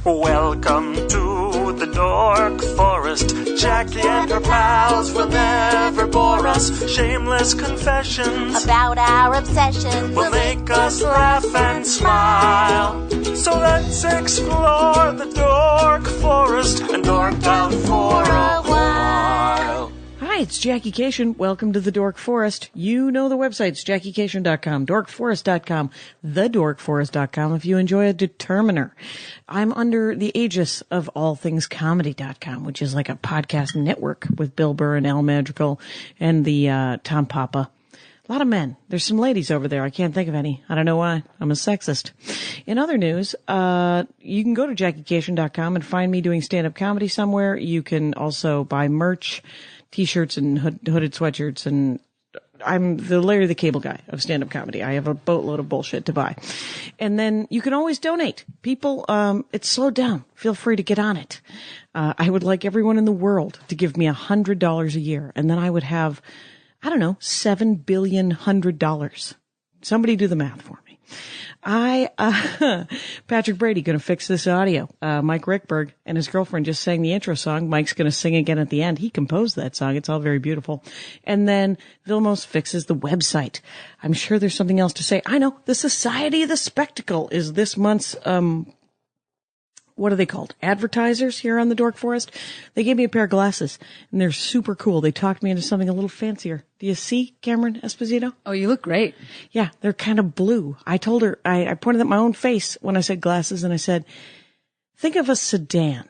Welcome to the Dork Forest. Jackie and her pals will never bore us. Shameless confessions about our obsessions will make us laugh and smile. So let's explore the Dork Forest and dork out for a while. Hi, it's Jackie Cation. Welcome to the Dork Forest. You know the websites, JackieCation.com, DorkForest.com, TheDorkForest.com if you enjoy a determiner. I'm under the aegis of AllThingsComedy.com, which is like a podcast network with Bill Burr and Al Madrigal and the Tom Papa. A lot of men. There's some ladies over there. I can't think of any. I don't know why. I'm a sexist. In other news, you can go to JackieCation.com and find me doing stand-up comedy somewhere. You can also buy merch, T-shirts and hooded sweatshirts, and I'm the Larry the Cable Guy of stand-up comedy. I have a boatload of bullshit to buy. And then you can always donate. People, it's slowed down. Feel free to get on it. I would like everyone in the world to give me $100 a year, and then I would have, I don't know, $7 billion $100. Somebody do the math for me. Patrick Brady gonna fix this audio. Mike Rickberg and his girlfriend just sang the intro song. Mike's gonna sing again at the end. He composed that song. It's all very beautiful. And then Vilmos fixes the website. I'm sure there's something else to say. I know. The Society of the Spectacle is this month's, what are they called? Advertisers here on the Dork Forest. They gave me a pair of glasses, and they're super cool. They talked me into something a little fancier. Do you see, Cameron Esposito? Oh, you look great. Yeah, they're kind of blue. I told her, I pointed at my own face when I said glasses, and I said, think of a sedan.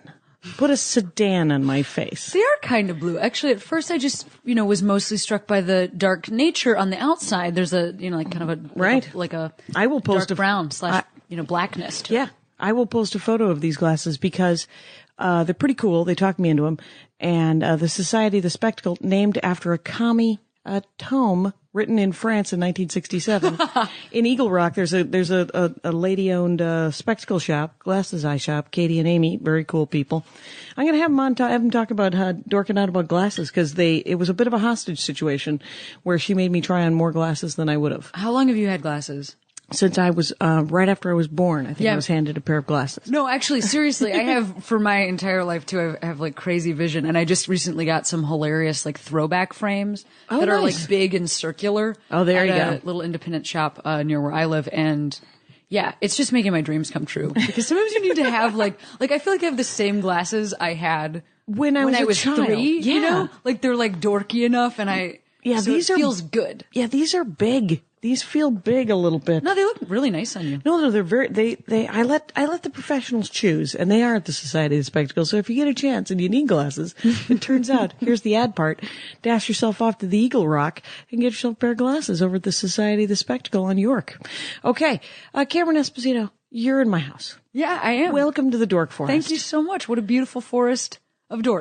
Put a sedan on my face. They are kind of blue. Actually, at first I just, was mostly struck by the dark nature on the outside. There's a, like kind of a, right. like a I will post dark brown / blackness to it. Yeah. I will post a photo of these glasses because they're pretty cool. They talked me into them. And the Society of the Spectacle, named after a commie tome written in France in 1967. In Eagle Rock, there's a lady-owned spectacle shop, glasses eye shop, Katie and Amy, very cool people. I'm going to have them on, have them talk about dorking out about glasses because it was a bit of a hostage situation where she made me try on more glasses than I would have. How long have you had glasses? Since I was, right after I was born, I think I was handed a pair of glasses. No, actually, seriously, I have for my entire life too. I have like crazy vision, and I just recently got some hilarious like throwback frames that are like big and circular. Oh, there you go. At a little independent shop near where I live, and yeah, it's just making my dreams come true. Because sometimes you need to have like I feel like I have the same glasses I had when I was child. 3. Yeah. Like they're like dorky enough, and it feels good. Yeah, these are big. These feel big a little bit. No, they look really nice on you. No, they're very, I let the professionals choose, and they are at the Society of the Spectacle. So if you get a chance and you need glasses, it turns out, here's the ad part, dash yourself off to the Eagle Rock and get yourself a pair of glasses over at the Society of the Spectacle on York. Okay. Cameron Esposito, you're in my house. Yeah, I am. Welcome to the Dork Forest. Thank you so much. What a beautiful forest of dorks.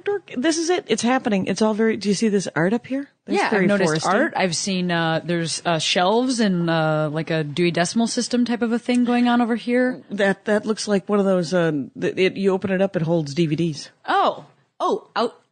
Dork. This is it. It's happening. It's all very, do you see this art up here? That's I've noticed foresty. art. I've seen, there's, shelves and, like a Dewey Decimal System type of a thing going on over here. That looks like one of those, you open it up, it holds DVDs.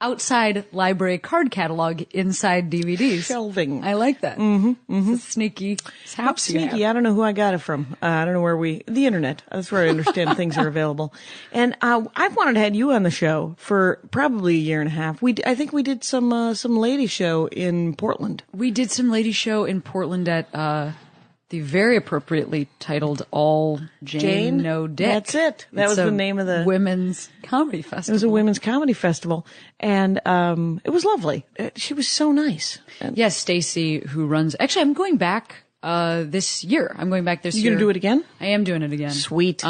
Outside library card catalog, inside DVDs. Shelving. I like that. Mm-hmm. It's sneaky. It's How sneaky. I don't know who I got it from. I don't know the internet. That's where I understand things are available. And, I've wanted to have you on the show for probably a year and a half. I think we did some lady show in Portland. We did some lady show in Portland at, the very appropriately titled All Jane No Dick. That's it. That was the name of the women's comedy festival. It was a women's comedy festival, and it was lovely. She was so nice. Yes, Stacy, who runs. Actually, I'm going back this year. I'm going back this year. You gonna do it again? I am doing it again. Sweet.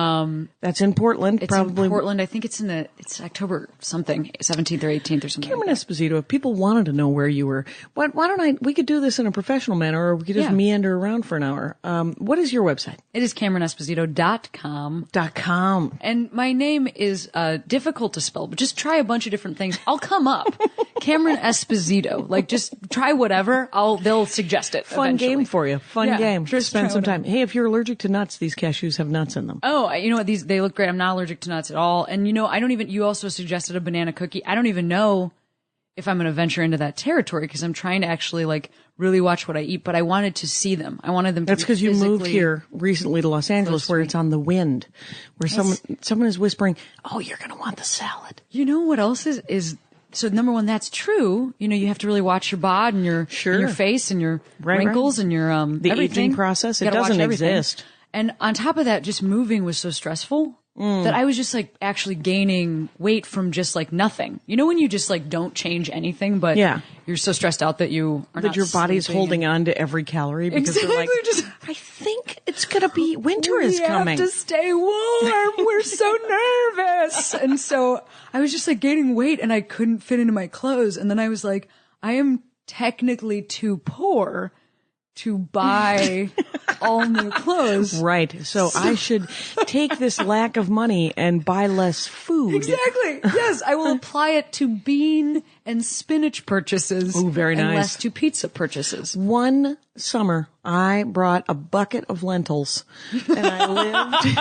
That's in Portland. It's probably in Portland. I think it's it's October something, 17th or 18th or something. Cameron Esposito, if people wanted to know where you were, why don't we could do this in a professional manner, or we could just meander around for an hour. What is your website? It is CameronEsposito.com. .com. And my name is difficult to spell, but just try a bunch of different things. I'll come up. Cameron Esposito. Like, just try whatever. They'll suggest it. Fun eventually. game for you. Fun game. Just spend some time. Hey, if you're allergic to nuts, these cashews have nuts in them. Oh, you know what? They look great. I'm not allergic to nuts at all. And you also suggested a banana cookie. I don't even know if I'm going to venture into that territory, because I'm trying to actually like really watch what I eat, but I wanted to see them. I wanted them to That's because you moved here recently to Los Angeles where it's on the wind, where someone is whispering, "Oh, you're going to want the salad." You know what else is so number one, that's true. You know, you have to really watch your bod and your and your face and your wrinkles and your the everything. aging process. You It gotta watch doesn't everything. exist. And on top of that, just moving was so stressful that I was just like actually gaining weight from just like nothing. You know, when you just like don't change anything, but you're so stressed out that you are not Your body's sleeping holding on to every calorie because Exactly, they're like, I think it's going to be winter is coming. We have to stay warm. We're so nervous. And so I was just like gaining weight and I couldn't fit into my clothes. And then I was like, I am technically too poor to buy all new clothes. Right. So I should take this lack of money and buy less food. Exactly. Yes, I will apply it to bean and spinach purchases. Ooh, very and nice. less to pizza purchases. One summer, I brought a bucket of lentils and I lived,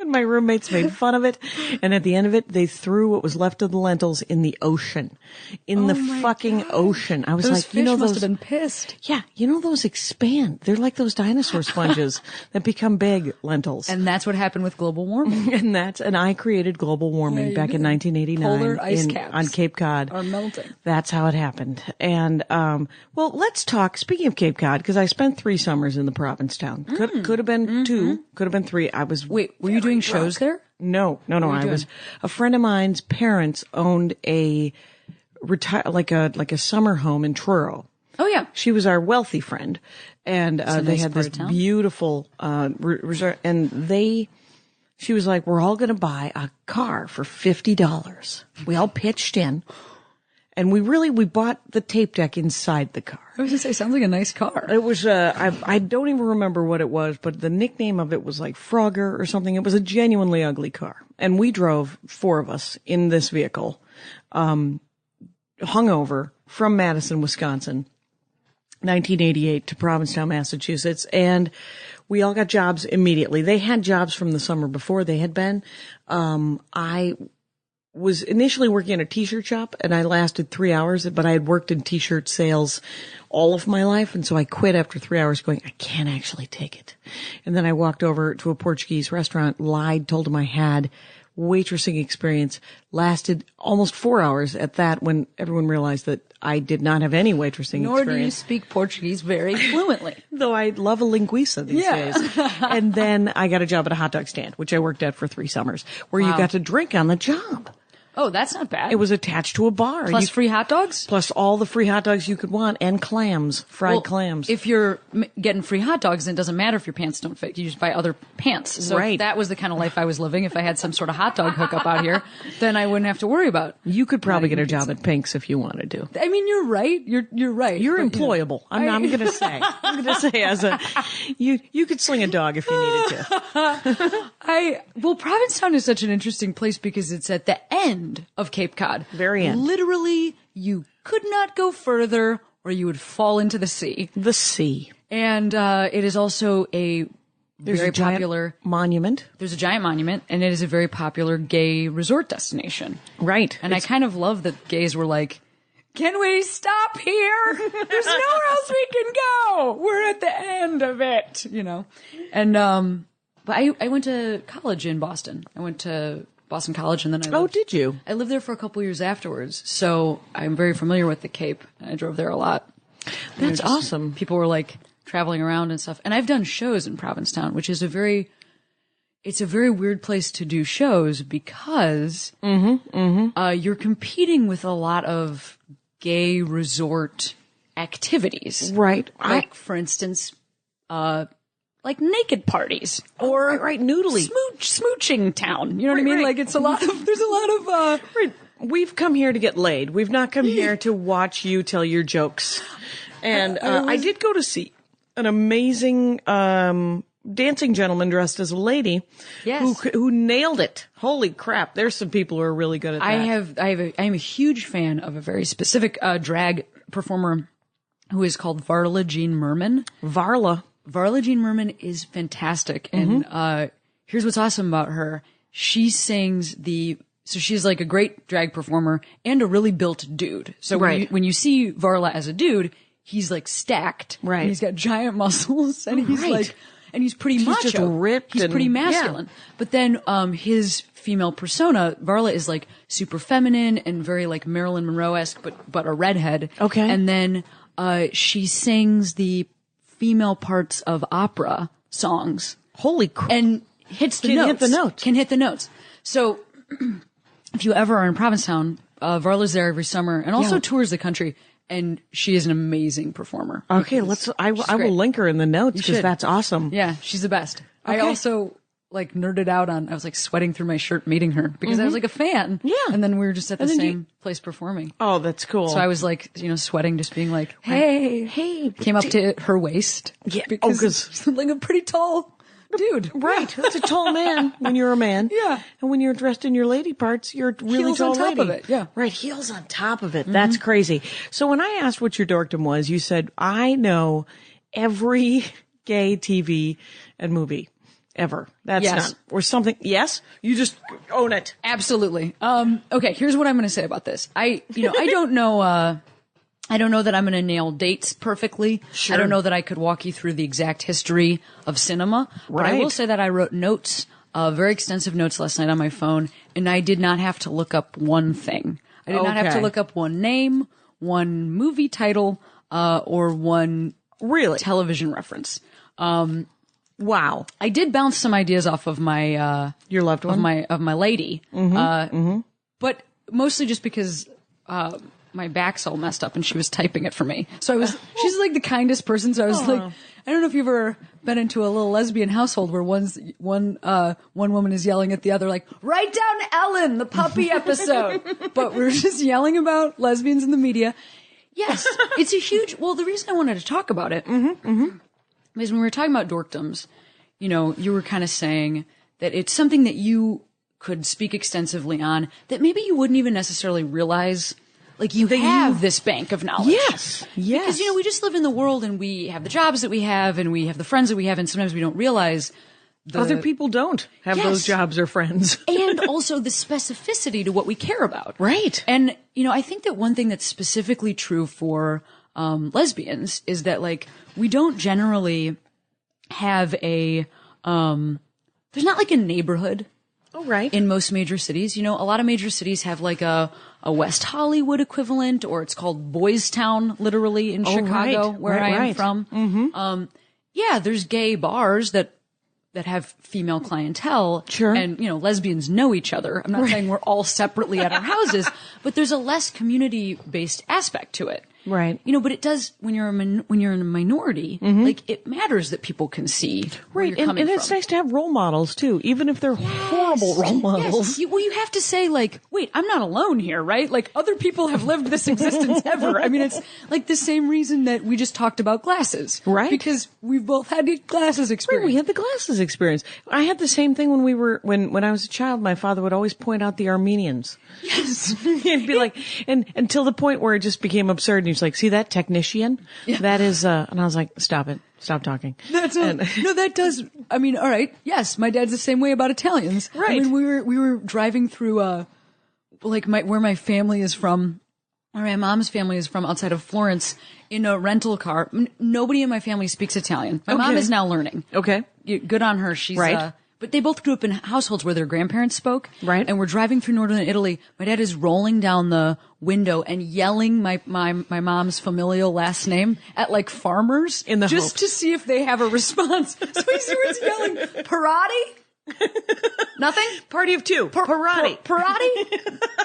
and my roommates made fun of it. And at the end of it, they threw what was left of the lentils in the ocean, in the fucking ocean. I was Those like, fish you know, must those have been pissed. Yeah, you know those expand. They're like those dinosaur sponges that become big lentils. And that's what happened with global warming. And I created global warming you back in did. 1989 Polar ice caps on Cape Cod. are melting. That's how it happened. And well, let's talk. Speaking of Cape Cod, because I spent 3 summers in the Provincetown. Could have been 2. Could have been 3. I was Wait, were you doing shows there? No. I was a friend of mine's parents owned a like a summer home in Truro. Oh yeah. She was our wealthy friend, and they nice had part this of town. beautiful resort. And she was like, "We're all going to buy a car for $50." We all pitched in, and we bought the tape deck inside the car. I was going to say, sounds like a nice car. It was I don't even remember what it was, but the nickname of it was like Frogger or something. It was a genuinely ugly car, and we drove 4 of us in this vehicle, hungover from Madison, Wisconsin. 1988 to Provincetown, Massachusetts, and we all got jobs immediately. They had jobs from the summer before they had been. I was initially working at a t-shirt shop, and I lasted 3 hours, but I had worked in t-shirt sales all of my life, and so I quit after 3 hours going, I can't actually take it. And then I walked over to a Portuguese restaurant, lied, told them I had waitressing experience, lasted almost 4 hours at that when everyone realized that I did not have any waitressing Nor experience. do you speak Portuguese very fluently. Though I love a linguiça these days. And then I got a job at a hot dog stand, which I worked at for 3 summers, where you got to drink on the job. Oh, that's not bad. It was attached to a bar. Plus free hot dogs? Plus all the free hot dogs you could want, and clams, fried clams. If you're getting free hot dogs, then it doesn't matter if your pants don't fit. You just buy other pants. So if that was the kind of life I was living, if I had some sort of hot dog hookup out here, then I wouldn't have to worry about. You could probably get a job at Pink's if you wanted to. I mean, you're right. You're right. You're But, employable. I'm going to say. I'm going to say as a, you could sling a dog if you needed to. Well, Provincetown is such an interesting place because it's at the end of Cape Cod. Very end. Literally, you could not go further or you would fall into the sea. The sea. And it is also a very popular monument. There's a giant monument, and it is a very popular gay resort destination. Right. And I kind of love that gays were like, can we stop here? There's nowhere else we can go. We're at the end of it, you know. And but I went to college in Boston. I went to Boston College, and then I lived, did you? I lived there for a couple years afterwards, so I'm very familiar with the Cape, and I drove there a lot. That's awesome. People were like traveling around and stuff, and I've done shows in Provincetown, which is a very weird place to do shows because you're competing with a lot of gay resort activities, Right. Like, for instance, like naked parties Or right, noodly. smooching town. You know what I mean? right. Like there's a lot of Right. We've come here to get laid. We've not come here to watch you tell your jokes. And I did go to see an amazing dancing gentleman dressed as a lady. Yes. Who nailed it. Holy crap. There's some people who are really good at that. I am a huge fan of a very specific drag performer who is called Varla Jean Merman. Varla Jean Merman is fantastic. And here's what's awesome about her. She sings the so she's like a great drag performer and a really built dude. So when you see Varla as a dude, he's like stacked. Right. And he's got giant muscles and he's like, and he's pretty macho. Just ripped. He's pretty masculine. Yeah. But then, his female persona, Varla, is like super feminine and very like Marilyn Monroe-esque, but a redhead. Okay. And then, she sings the female parts of opera songs. Holy crap. And hits the notes. Can hit the notes. So, if you ever are in Provincetown, Varla's there every summer and also tours the country. And she is an amazing performer. Okay, I will link her in the notes because that's awesome. Yeah, she's the best. Okay. I also like nerded out on, I was like sweating through my shirt meeting her because I was like a fan. Yeah. And then we were just at the same place performing. Oh, that's cool. So I was like, sweating, just being like, hey. Came up to her waist. Yeah. Because she's like a pretty tall dude. Right. That's a tall man when you're a man. Yeah. And when you're dressed in your lady parts, you're really Heels tall on top lady. of it. Yeah. Right. Heels on top of it. That's crazy. So when I asked what your dorkdom was, you said, I know every gay TV and movie ever. That's not, or something. Yes. You just own it. Absolutely. Okay. Here's what I'm going to say about this. I don't know, I don't know that I'm going to nail dates perfectly. Sure. I don't know that I could walk you through the exact history of cinema. But I will say that I wrote notes, very extensive notes last night on my phone, and I did not have to look up one thing. I did not have to look up one name, one movie title, or one television reference. Wow. I did bounce some ideas off of my your loved one, of my lady, but mostly just because my back's all messed up and she was typing it for me. So she's like the kindest person. So I was like, I don't know if you've ever been into a little lesbian household where one woman is yelling at the other, like, write down Ellen, the puppy episode. But we're just yelling about lesbians in the media. Yes, it's a huge, the reason I wanted to talk about it is when we were talking about dorkdoms, you were kind of saying that it's something that you could speak extensively on that maybe you wouldn't even necessarily realize. Like you have this bank of knowledge. Yes. Because, we just live in the world and we have the jobs that we have and we have the friends that we have and sometimes we don't realize other people don't have those jobs or friends. And also the specificity to what we care about. Right. And, I think that one thing that's specifically true for, lesbians is that like, we don't generally have there's not like a neighborhood. Oh, right. In most major cities, a lot of major cities have like a West Hollywood equivalent, or it's called Boys Town, literally in Chicago, where I am from. Mm-hmm. There's gay bars that have female clientele. Sure. And, lesbians know each other. I'm not saying we're all separately at our houses, but there's a less community-based aspect to it. Right. But it does, when you're in a minority, like it matters that people can see where you're coming and from. It's nice to have role models too, even if they're horrible role models. Yes. You have to say like, wait, I'm not alone here, right? Like other people have lived this existence ever. I mean, it's like the same reason that we just talked about glasses. Right. Because we've both had the glasses experience. Right, we had the glasses experience. I had the same thing when I was a child. My father would always point out the Armenians. Yes. He'd be like, and until the point where it just became absurd. And he was like, see that technician? Yeah. That is, and I was like, stop it. Stop talking. No, that does. I mean, all right. Yes. My dad's the same way about Italians. Right. I mean, we were driving through, where my family is from, where my mom's family is from outside of Florence in a rental car. Nobody in my family speaks Italian. My mom is now learning. Okay. Good on her. She's, right. But they both grew up in households where their grandparents spoke. Right. And we're driving through northern Italy. My dad is rolling down the window and yelling my mom's familial last name at like farmers in the just to see if they have a response. So he's yelling, Parati? Nothing? Party of two. Parati. Parati?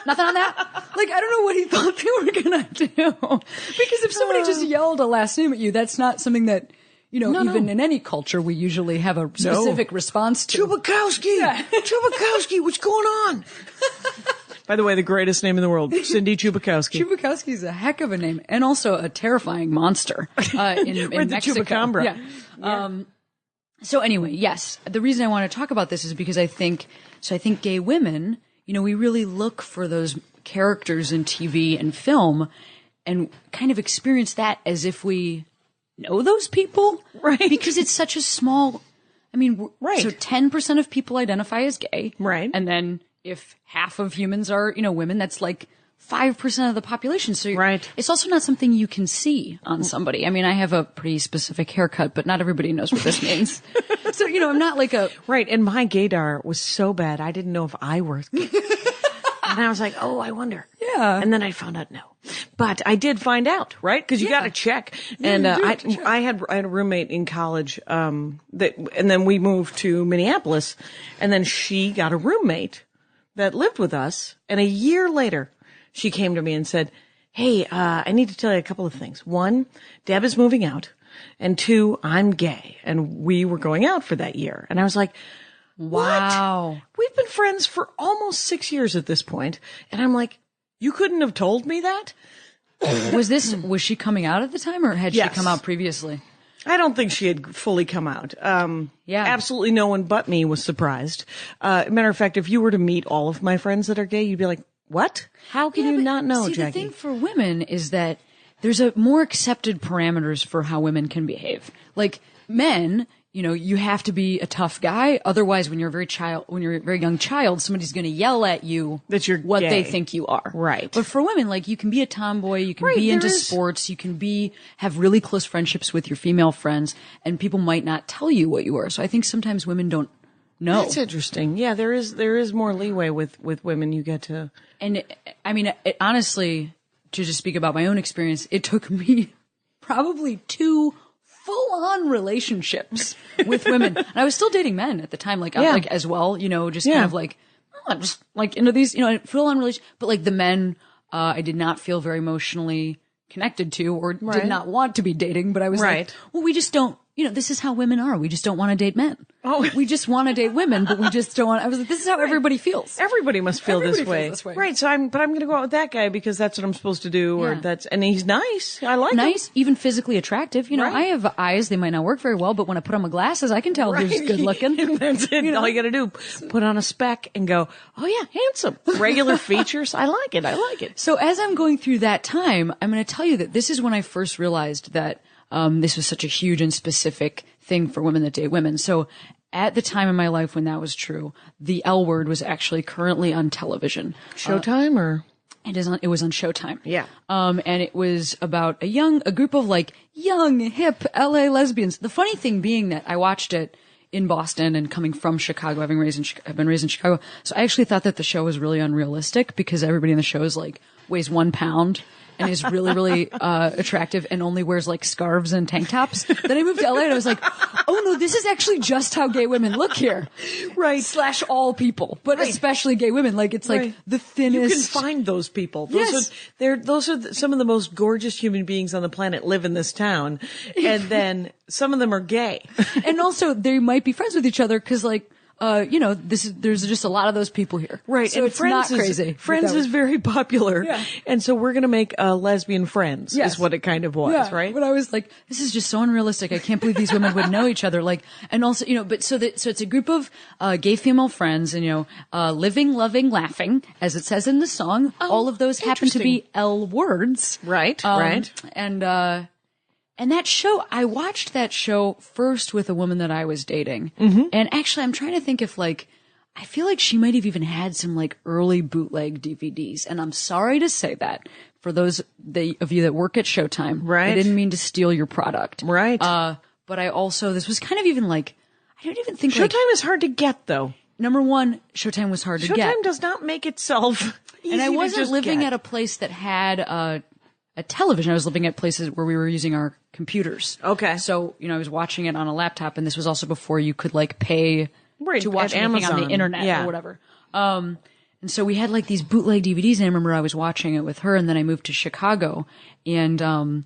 Nothing on that? Like, I don't know what he thought they were gonna do. Because if somebody just yelled a last name at you, that's not something that, even in any culture, we usually have a specific response to. Chubakowski! Yeah. Chubakowski, what's going on? By the way, the greatest name in the world, Cindy Chubakowski. Chubakowski is a heck of a name, and also a terrifying monster in Mexico. Chupacabra. Yeah. So anyway, yes, the reason I want to talk about this is because I think gay women, we really look for those characters in TV and film, and kind of experience that as if we know those people, right? Because it's such a small. I mean, right. So 10% of people identify as gay, right? And then if half of humans are, women, that's like 5% of the population. So Right. it's also not something you can see on somebody. I mean, I have a pretty specific haircut, but not everybody knows what this means. So, I'm not like a... Right. And my gaydar was so bad, I didn't know if I were. And I was like, oh, I wonder. Yeah. And then I found out no. But I did find out, right? Because you got to check. And you do have to check. I had a roommate in college and then we moved to Minneapolis, and then she got a roommate that lived with us. And a year later, she came to me and said, hey, I need to tell you a couple of things. One, Deb is moving out. And two, I'm gay. And we were going out for that year. And I was like, Wow. what? We've been friends for almost 6 years at this point. And I'm like, you couldn't have told me that? Was she coming out at the time, or had Yes. she come out previously? I don't think she had fully come out. Yeah. Absolutely no one but me was surprised. Matter of fact, if you were to meet all of my friends that are gay, you'd be like, what? How can you but not know, see, Jackie? the thing for women is that there's a more accepted parameters for how women can behave. Like men, you have to be a tough guy. Otherwise, when you're a very young child, somebody's going to yell at you That you're what gay. they think you are. Right. But for women, like, you can be a tomboy, you can Right, be into there is- sports, you can have really close friendships with your female friends, and people might not tell you what you are. So I think sometimes women don't know. That's interesting. Yeah, there is more leeway with women. You get to. And honestly, to just speak about my own experience, it took me probably 2 full-on relationships with women. And I was still dating men at the time, like as well, just kind of like, I'm just like into these, full-on relations. But like the men, I did not feel very emotionally connected to, or Right. did not want to be dating. But I was Right. like, well, we just don't. This is how women are. We just don't want to date men. Oh. We just want to date women, but we just don't want. I was like, this is how everybody feels. Everybody must feel Everybody this way. feels this way. Right. So I'm going to go out with that guy because that's what I'm supposed to do, Yeah. and he's nice. I like him. Nice, even physically attractive. Right. I have eyes. They might not work very well, but when I put on my glasses, I can tell who's good looking. That's it. All you got to do, put on a spec and go, oh yeah, handsome. Regular features. I like it. So as I'm going through that time, I'm going to tell you that this is when I first realized that this was such a huge and specific thing for women that date women. So at the time in my life when that was true, the L Word was actually currently on television. Showtime or? It was on Showtime. Yeah. And it was about a group of like young, hip LA lesbians. The funny thing being that I watched it in Boston and coming from Chicago, I've been raised in Chicago. So I actually thought that the show was really unrealistic because everybody in the show is like weighs 1 pound and is really, really, attractive and only wears like scarves and tank tops. Then I moved to LA and I was like, oh no, this is actually just how gay women look here. Right. / all people, but Right. especially gay women. Like it's like Right. the thinnest. You can find those people. Those Yes. those are some of the most gorgeous human beings on the planet live in this town. And then some of them are gay. And also they might be friends with each other because like, there's just a lot of those people here. Right. So and it's Friends not crazy. Friends is very popular. Yeah. And so we're going to make lesbian Friends Yes. is what it kind of was, Yeah, right? But I was like, this is just so unrealistic. I can't believe these women would know each other. Like, and also, but so it's a group of, gay female friends and, living, loving, laughing, as it says in the song. All of those happen to be L words. Right, right. And that show, I watched that show first with a woman that I was dating. Mm-hmm. And actually, I'm trying to think if like, I feel like she might have even had some like early bootleg DVDs. And I'm sorry to say that for those of you that work at Showtime. Right. I didn't mean to steal your product. Right. But I also, this was kind of even like, I don't even think like, Showtime is hard to get, though. number one, Showtime was hard to get. Showtime does not make itself easy And I to wasn't just living get. at a place that had a television. I was living at places where we were using our computers. Okay. So, I was watching it on a laptop, and this was also before you could like pay Right, to watch at anything on Amazon. the internet Yeah. or whatever. And so we had like these bootleg DVDs, and I remember I was watching it with her, and then I moved to Chicago, and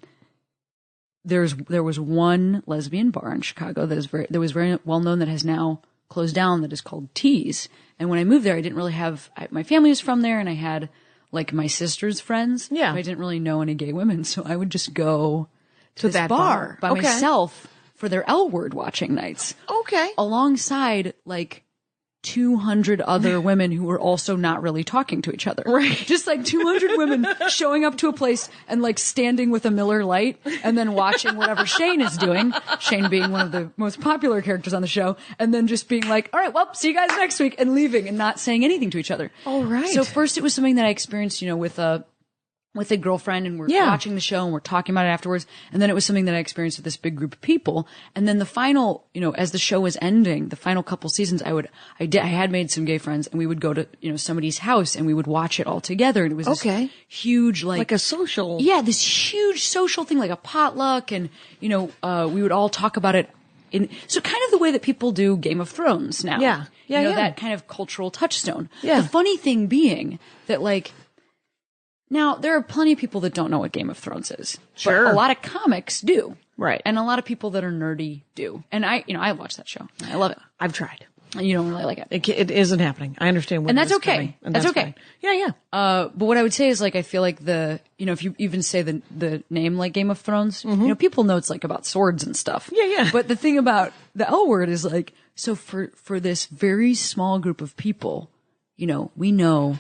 there was one lesbian bar in Chicago that was very well known that has now closed down, that is called Tees. And when I moved there, I didn't really have my family was from there, and I had like my sister's friends. Yeah. I didn't really know any gay women, so I would just go to this that bar by Okay. myself for their L Word watching nights. Okay. Alongside like 200 other women who were also not really talking to each other. Right. Just like 200 women showing up to a place and like standing with a Miller Lite and then watching whatever Shane is doing. Shane being one of the most popular characters on the show. And then just being like, all right, well, see you guys next week, and leaving and not saying anything to each other. Oh, right. So first it was something that I experienced, with a girlfriend, and we're watching the show and we're talking about it afterwards. And then it was something that I experienced with this big group of people. And then the final, as the show was ending, the final couple seasons, I had made some gay friends, and we would go to, somebody's house and we would watch it all together. And it was this huge, like a social. Yeah, this huge social thing, like a potluck. And, we would all talk about it so kind of the way that people do Game of Thrones now. Yeah. Yeah. That kind of cultural touchstone. Yeah. The funny thing being that now, there are plenty of people that don't know what Game of Thrones is. Sure. But a lot of comics do. Right. And a lot of people that are nerdy do. And I watch that show. I love it. I've tried. You don't really like it. It isn't happening. I understand. And that's okay. That's okay. Fine. Yeah. But what I would say is I feel like if you even say the name like Game of Thrones, people know it's like about swords and stuff. Yeah. But the thing about the L word is so for this very small group of people, we know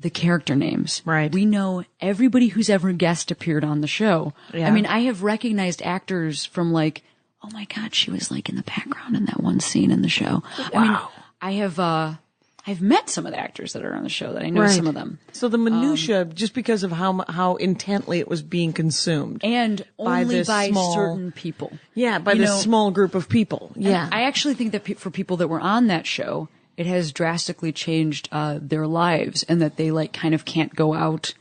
the character names. Right. We know everybody who's ever guest appeared on the show. Yeah. I mean, I have recognized actors from oh my God, she was in the background in that one scene in the show. Wow. I mean, I've met some of the actors that are on the show that I know some of them. So the minutia, just because of how intently it was being consumed. And only by certain people. Yeah, by this small group of people. Yeah. I actually think that for people that were on that show, it has drastically changed their lives, and that they kind of can't go out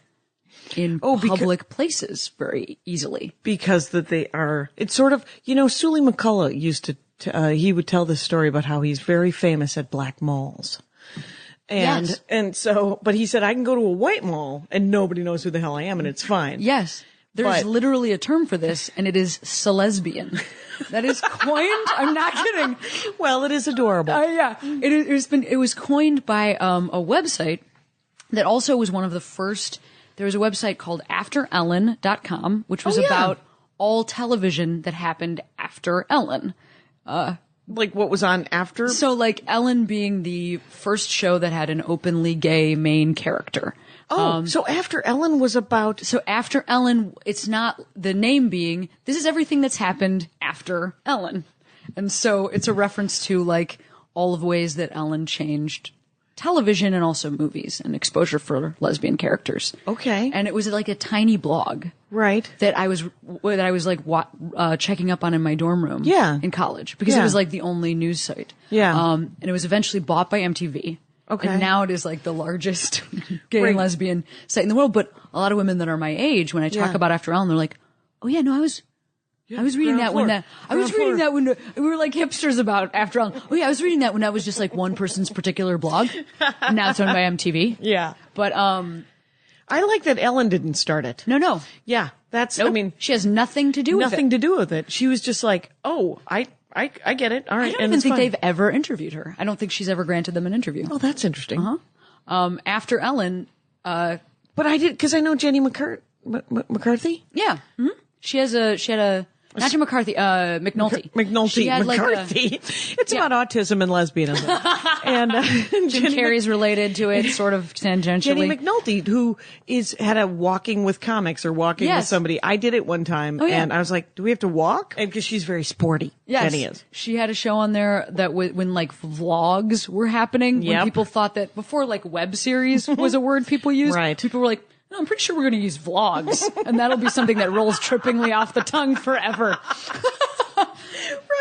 in public places very easily. Because that they are, it's sort of, Sully McCullough used to he would tell this story about how he's very famous at black malls. And so, but he said, I can go to a white mall and nobody knows who the hell I am, and it's fine. Yes. There's literally a term for this, and it is celesbian. That is coined. I'm not kidding. Well, it is adorable. Yeah. It was coined by a website that also was one of the first. There was a website called AfterEllen.com, which was about all television that happened after Ellen. What was on after? So Ellen being the first show that had an openly gay main character. So After Ellen was about... So After Ellen, it's not the name being, this is everything that's happened after Ellen. And so it's a reference to all of ways that Ellen changed television and also movies and exposure for lesbian characters. Okay. And it was a tiny blog. Right. That I was checking up on in my dorm room. Yeah. In college. Because it was the only news site. Yeah. And it was eventually bought by MTV. Okay. And now it is the largest gay and lesbian site in the world. But a lot of women that are my age, when I talk about After Ellen, they're like, oh yeah, no, I was reading that when we were hipsters about After Ellen. Oh yeah, I was reading that when that was just one person's particular blog. And now it's owned by MTV. Yeah. But, I like that Ellen didn't start it. No. Yeah. That's, nope. I mean. She has nothing to do with it. Nothing to do with it. She was just oh, I get it. All right. I don't even think they've ever interviewed her. I don't think she's ever granted them an interview. Oh, that's interesting. Uh-huh. After Ellen, but I did, cause I know Jenny McCarthy. Yeah. Mm-hmm. She had a, not Jim McCarthy, McNulty. McCarthy. It's about autism and lesbianism. And Jim Carrey's related to it, sort of tangentially. Jenny McNulty, who had a walking with comics or walking with somebody. I did it one time, and I was like, "Do we have to walk?" And because she's very sporty. Yes, Jenny is. She had a show on there that when vlogs were happening, when people thought that before web series was a word people used, right? People were like, no, I'm pretty sure we're going to use vlogs, and that'll be something that rolls trippingly off the tongue forever. Right.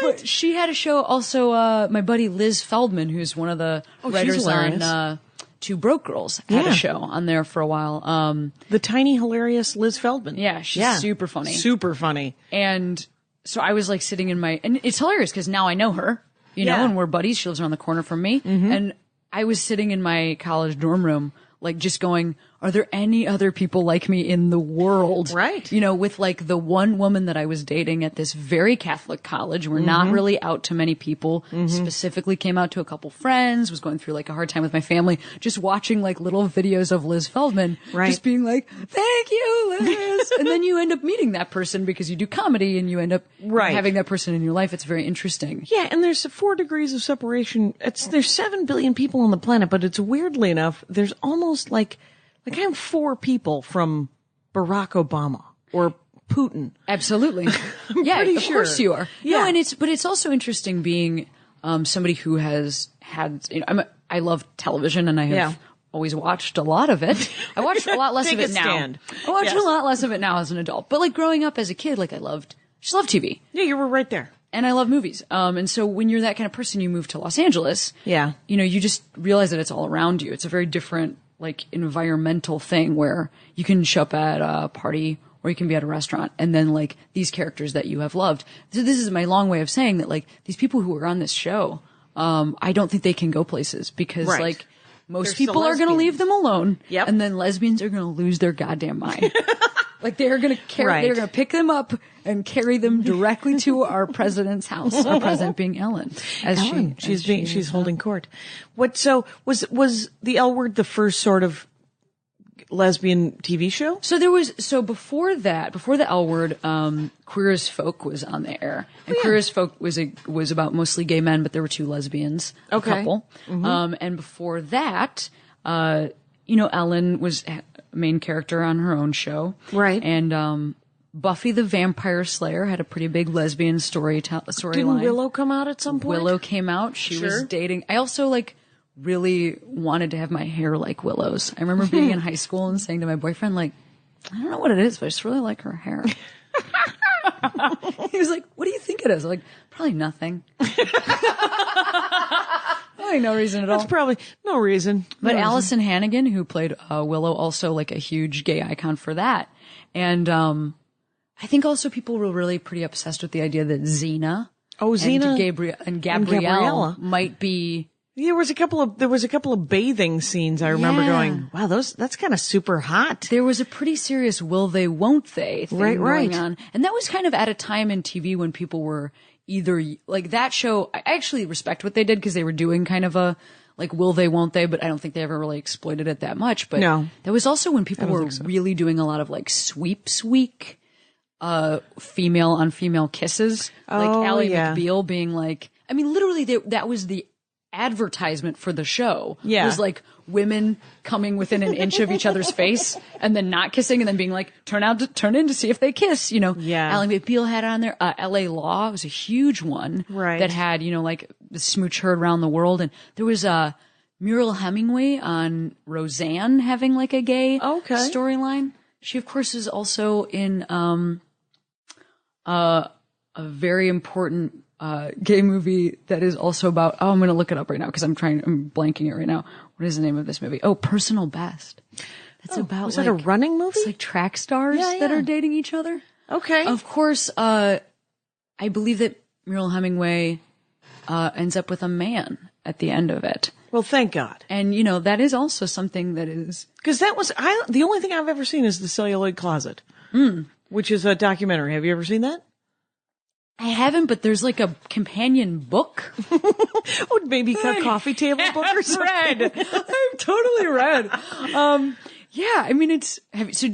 But she had a show also, my buddy Liz Feldman, who's one of the writers on Two Broke Girls, had a show on there for a while. The tiny, hilarious Liz Feldman. Yeah, she's super funny. Super funny. And so I was sitting in and it's hilarious because now I know her, know, and we're buddies. She lives around the corner from me. Mm-hmm. And I was sitting in my college dorm room, just going, are there any other people like me in the world? Right. You know, with like the one woman that I was dating at this very Catholic college, we're not really out to many people, specifically came out to a couple friends, was going through like a hard time with my family, just watching like little videos of Liz Feldman, just being like, thank you, Liz. And then you end up meeting that person because you do comedy and you end up having that person in your life. It's very interesting. Yeah, and there's 4 degrees of separation. There's 7 billion people on the planet, but it's weirdly enough, there's almost like I'm 4 people from Barack Obama or Putin. Absolutely. Yeah, pretty of sure. course you are. Yeah. No, but it's also interesting being somebody who has had, you know, I love television and I have always watched a lot of it. I watched a lot less of it now. Stand. I watch a lot less of it now as an adult. But like growing up as a kid, like I just loved TV. Yeah, you were right there. And I love movies. And so when you're that kind of person, you move to Los Angeles. Yeah. You know, you just realize that it's all around you. It's a very different, like, environmental thing where you can show up at a party or you can be at a restaurant and then, like, these characters that you have loved. So this is my long way of saying that, like, these people who are on this show, I don't think they can go places because, like, most people are going to leave them alone. Yep. And then lesbians are going to lose their goddamn mind. Like they're going to they're going to pick them up and carry them directly to our president's house. Our president being Ellen, she's holding court. So was the L Word the first sort of lesbian TV show? So before the L Word, Queer as Folk was on the air, and Queer as Folk was about mostly gay men, but there were 2 lesbians, a couple. And before that, you know, Ellen was main character on her own show. Right. And Buffy the Vampire Slayer had a pretty big lesbian storyline. Didn't Willow come out at some point? Willow came out. She was dating. I also really wanted to have my hair like Willow's. I remember being in high school and saying to my boyfriend, like, I don't know what it is, but I just really like her hair. He was like, what do you think it is? I'm like, probably nothing. Probably no reason at all. That's probably no reason. But Allison Hannigan, who played Willow, also like a huge gay icon for that. And I think also people were really pretty obsessed with the idea that Xena and Gabrielle might be. There was a couple of bathing scenes I remember going, wow, that's kind of super hot. There was a pretty serious will they, won't they thing going on. And that was kind of at a time in TV when people were either like that show. I actually respect what they did because they were doing kind of a like will they, won't they, but I don't think they ever really exploited it that much. But that was also when people were really doing a lot of like sweeps week, female on female kisses. Like Ally McBeal being like, I mean, literally that was the advertisement for the show. It was like women coming within an inch of each other's face and then not kissing and then being like, turn in to see if they kiss, you know. Ally McBeal had on there. LA Law was a huge one that had, you know, like the smooch heard around the world. And there was Muriel Hemingway on Roseanne having like a gay storyline. She of course is also in a very important gay movie that is also about, I'm going to look it up right now because I'm blanking it right now. What is the name of this movie? Oh, Personal Best. That's about was that a running movie? It's like track stars that are dating each other. Okay. Of course, I believe that Muriel Hemingway ends up with a man at the end of it. Well, thank God. And, you know, that is also something that is... Because the only thing I've ever seen is The Celluloid Closet, which is a documentary. Have you ever seen that? I haven't, but there's like a companion book. Oh, maybe a coffee table book or something. I've totally read. Yeah, I mean,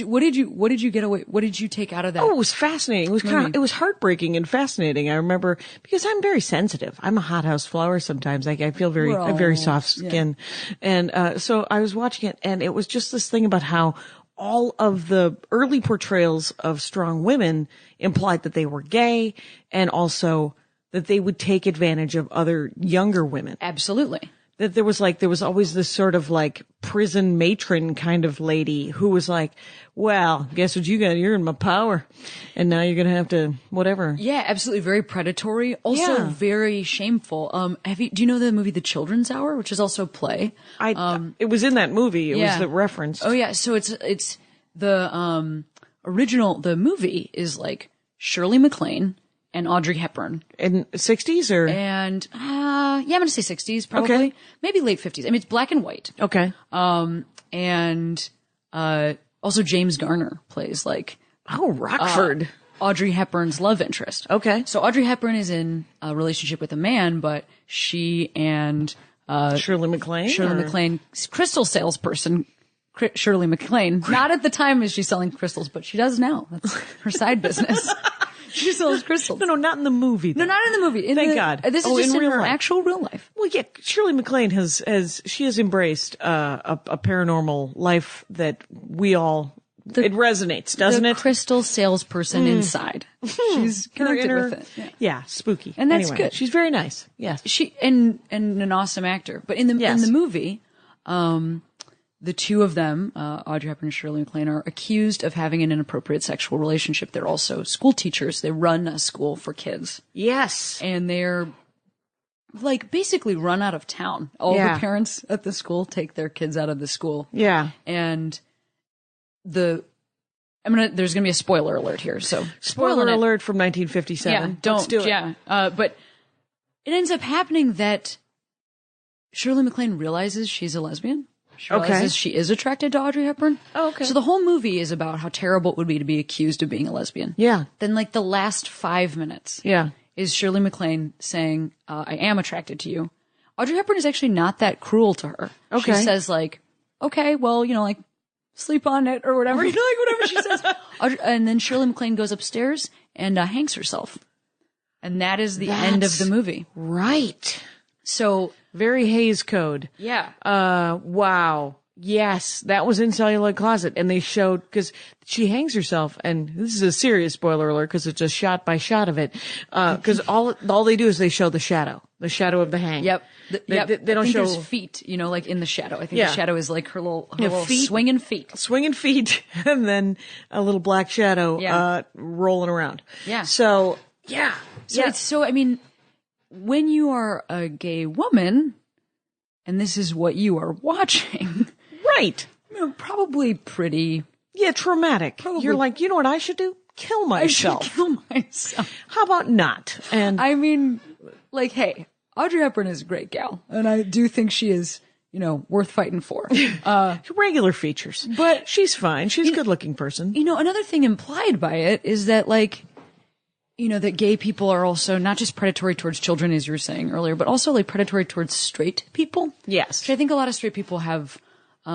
what did you get away? What did you take out of that? Oh, it was fascinating. It was heartbreaking and fascinating. I remember because I'm very sensitive. I'm a hothouse flower sometimes. I feel very soft skin. And, so I was watching it and it was just this thing about how all of the early portrayals of strong women implied that they were gay and also that they would take advantage of other younger women. Absolutely. That there was always this sort of like prison matron kind of lady who was like, well, guess what you got? You're in my power. And now you're going to have to whatever. Yeah, absolutely. Very predatory. Also very shameful. Do you know the movie The Children's Hour, which is also a play? It was in that movie. It was the reference. Oh yeah. So it's the movie is like Shirley MacLaine and Audrey Hepburn. In 60s or? And, I'm going to say 60s probably. Okay. Maybe late 50s. I mean, it's black and white. Okay. And Also James Garner plays like Oh, Rockford. Audrey Hepburn's love interest. Okay. So Audrey Hepburn is in a relationship with a man, but she and Shirley MacLaine? Shirley MacLaine, crystal salesperson, Shirley MacLaine. Not at the time is she selling crystals, but she does now. That's her side business. She sells crystals. No, not in the movie. No, not in the movie. Thank God. This is just in her life. actual real life. Well, yeah, Shirley MacLaine has embraced a paranormal life that we all, it resonates, doesn't it? The crystal salesperson inside. She's connected Her with it. Yeah, spooky. And that's anyway, good. She's very nice. Yes. She and an awesome actor. But in the movie, the two of them, Audrey Hepburn and Shirley MacLaine, are accused of having an inappropriate sexual relationship. They're also school teachers. They run a school for kids. Yes. And they're like basically run out of town. All the parents at the school take their kids out of the school. Yeah. And there's gonna be a spoiler alert here. So Spoiler alert from 1957. Yeah, don't. Let's do it. Yeah. But it ends up happening that Shirley MacLaine realizes she's a lesbian. She realizes she is attracted to Audrey Hepburn. Oh, okay. So the whole movie is about how terrible it would be to be accused of being a lesbian. Yeah. Then like the last 5 minutes is Shirley MacLaine saying, I am attracted to you. Audrey Hepburn is actually not that cruel to her. Okay. She says like, okay, well, like sleep on it or whatever, like whatever she says. And then Shirley MacLaine goes upstairs and hangs herself. And that is the end of the movie. Right. So very Hays Code. Yeah. Wow. Yes, that was in Celluloid Closet, and they showed, because she hangs herself, and this is a serious spoiler alert because it's a shot by shot of it. Because all they do is they show the shadow of the hang. Yep. They don't show there's feet, like in the shadow. I think the shadow is like her little feet. swinging feet. Swinging feet, and then a little black shadow rolling around. Yeah. So, yeah. When you are a gay woman, and this is what you are watching. Right. Probably pretty. Yeah, traumatic. Probably. You're like, you know what I should do? Kill myself. I should kill myself. How about not? And hey, Audrey Hepburn is a great gal, and I do think she is, worth fighting for. Regular features. But she's fine. She's a good-looking person. Another thing implied by it is that, that gay people are also not just predatory towards children, as you were saying earlier, but also predatory towards straight people. Yes. Which I think a lot of straight people have, a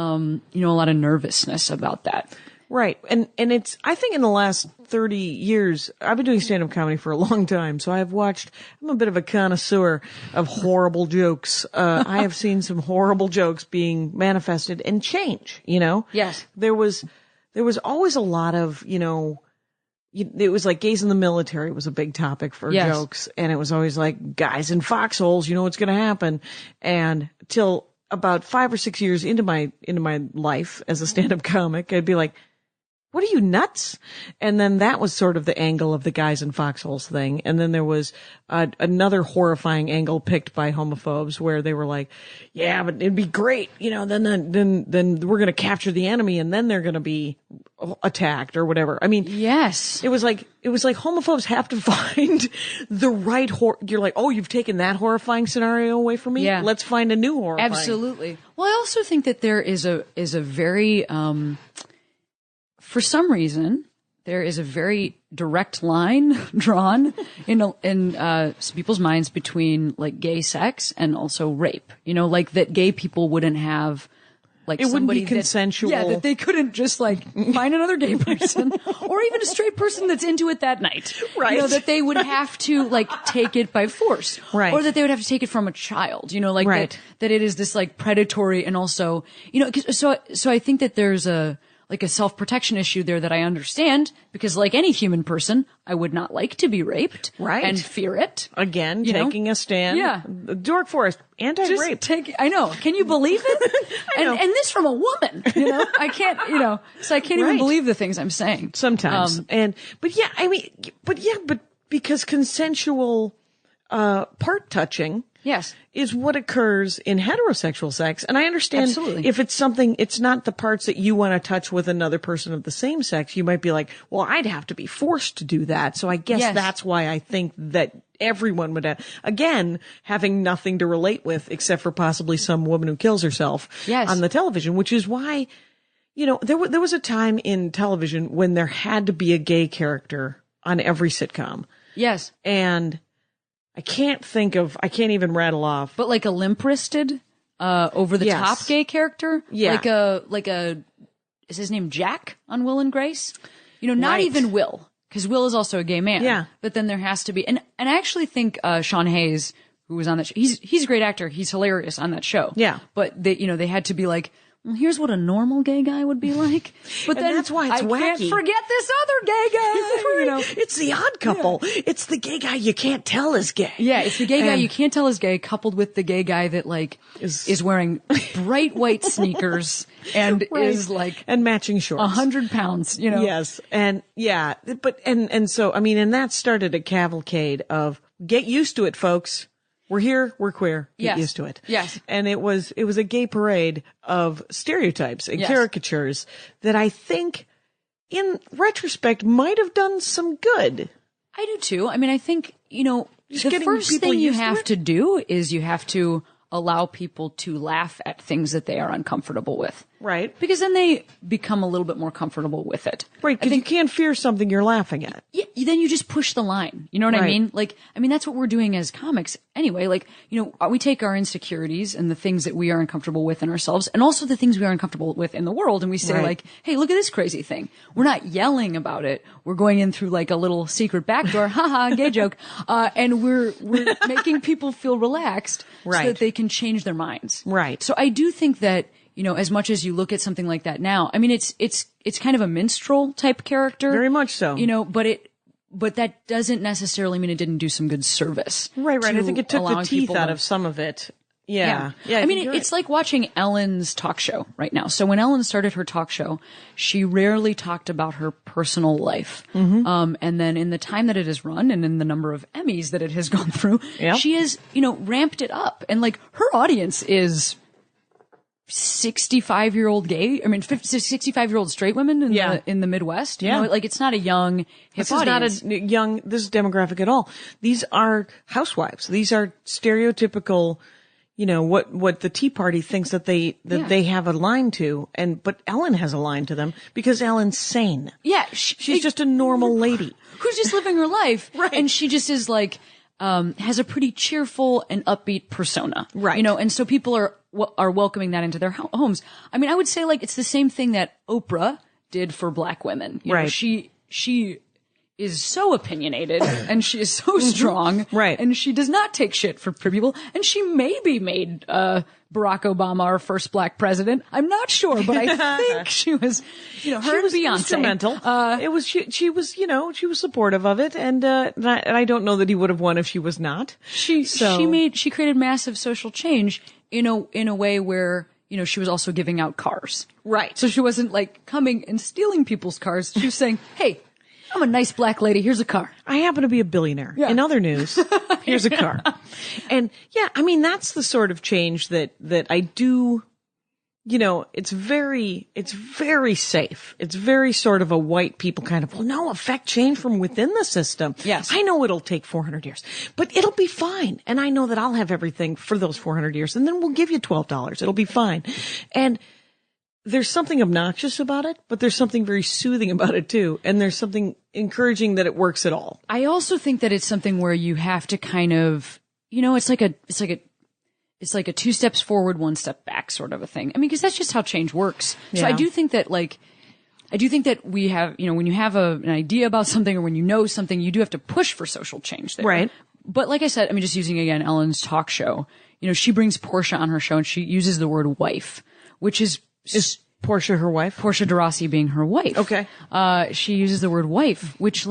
lot of nervousness about that. Right. And it's, I think in the last 30 years, I've been doing stand-up comedy for a long time. So I'm a bit of a connoisseur of horrible jokes. I have seen some horrible jokes being manifested and change, Yes. There was always a lot of, it was like gays in the military was a big topic for jokes. And it was always like guys in foxholes, what's going to happen. And till about 5 or 6 years into my life as a stand-up comic, I'd be like, what are you, nuts? And then that was sort of the angle of the guys in foxholes thing. And then there was another horrifying angle picked by homophobes where they were like, yeah, but it'd be great. Then we're going to capture the enemy and then they're going to be attacked or whatever. I mean, yes, it was like homophobes have to find the right you're like, oh, you've taken that horrifying scenario away from me. Yeah. Let's find a new horrifying. Absolutely. Well, I also think that there is a very, for some reason, there is a very direct line drawn in people's minds between gay sex and also rape. That gay people wouldn't have it wouldn't be consensual. That they couldn't just find another gay person or even a straight person that's into it that night. Right. That they would have to take it by force. Right. Or that they would have to take it from a child. Right. That it is this predatory and also, so I think that there's a self-protection issue there that I understand because like any human person, I would not like to be raped. Right. And fear it. Again, taking a stand. Yeah. Dork Forest, anti-rape. I know. Can you believe it? I know. And this from a woman, I can't, so I can't even believe the things I'm saying. Sometimes. But because consensual, part touching. Yes. Is what occurs in heterosexual sex. And I understand Absolutely. If it's not the parts that you want to touch with another person of the same sex, you might be like, well, I'd have to be forced to do that. So I guess that's why I think that everyone would have, again, having nothing to relate with except for possibly some woman who kills herself on the television, which is why, there was a time in television when there had to be a gay character on every sitcom. Yes. And I can't even rattle off. But like a limp-wristed, over the top gay character? Yeah. Like a, is his name Jack on Will and Grace? Not even Will, because Will is also a gay man. Yeah. But then there has to be, and I actually think, Sean Hayes, who was on that show, he's a great actor. He's hilarious on that show. Yeah. But they had to be like, well, here's what a normal gay guy would be like. But And then that's why it's I wacky. can't forget this other gay guy. It's the odd couple. Yeah. It's the gay guy you can't tell is gay. Yeah, it's the gay guy you can't tell is gay, coupled with the gay guy that is wearing bright white sneakers and is like and matching shorts, 100 pounds. Yes, and yeah, but and so and that started a cavalcade of get used to it, folks. We're here, we're queer, get used to it. Yes. And it was a gay parade of stereotypes and caricatures that I think, in retrospect, might have done some good. I do too. I mean, I think, the first thing you have to do is you have to allow people to laugh at things that they are uncomfortable with. Right. Because then they become a little bit more comfortable with it. Right, because you can't fear something you're laughing at. Yeah, then you just push the line. You know what I mean? That's what we're doing as comics anyway. We take our insecurities and the things that we are uncomfortable with in ourselves and also the things we are uncomfortable with in the world. And we say hey, look at this crazy thing. We're not yelling about it. We're going in through a little secret back door. Haha, gay joke. And we're making people feel relaxed so that they can change their minds. Right. So I do think that, as much as you look at something like that now, I mean, it's kind of a minstrel type character. Very much so. But that doesn't necessarily mean it didn't do some good service. Right. I think it took the teeth out of some of it. Yeah. I mean, it's like watching Ellen's talk show right now. So when Ellen started her talk show, she rarely talked about her personal life. Mm-hmm. And then in the time that it has run and in the number of Emmys that it has gone through, she has, ramped it up. And her audience is 65-year-old gay. I mean, 65-year-old straight women in the Midwest. It's not a young hip audience. This is not a young this demographic at all. These are housewives. These are stereotypical, what the Tea Party thinks that they have a line to, but Ellen has a line to them because Ellen's sane. Yeah, she's just a normal lady who's just living her life, right? And she just is has a pretty cheerful and upbeat persona, right? And so people are welcoming that into their homes. I mean, I would say it's the same thing that Oprah did for Black women. Right. She is so opinionated and she is so strong. Right. And she does not take shit for people. And she maybe made, Barack Obama our first Black president. I'm not sure, but I think she was, her and Beyonce. Instrumental. She was supportive of it. And I don't know that he would have won if she was not. She created massive social change in a way where, she was also giving out cars. Right. So she wasn't coming and stealing people's cars. She was saying, hey, I'm a nice Black lady. Here's a car. I happen to be a billionaire. Yeah. In other news, here's a car. And I mean, that's the sort of change that I do, it's very safe. It's very sort of a white people kind of, affect change from within the system. Yes. I know it'll take 400 years, but it'll be fine. And I know that I'll have everything for those 400 years and then we'll give you $12. It'll be fine. And there's something obnoxious about it, but there's something very soothing about it too. And there's something encouraging that it works at all. I also think that it's something where you have to kind of, it's like a 2 steps forward, 1 step back sort of a thing. I mean, because that's just how change works. Yeah. So I do think that we have, when you have an idea about something or when you know something, you do have to push for social change there. Right. But like I said, I mean, just using again Ellen's talk show, she brings Portia on her show and she uses the word wife, which is Portia her wife? Portia de Rossi being her wife. Okay. She uses the word wife, which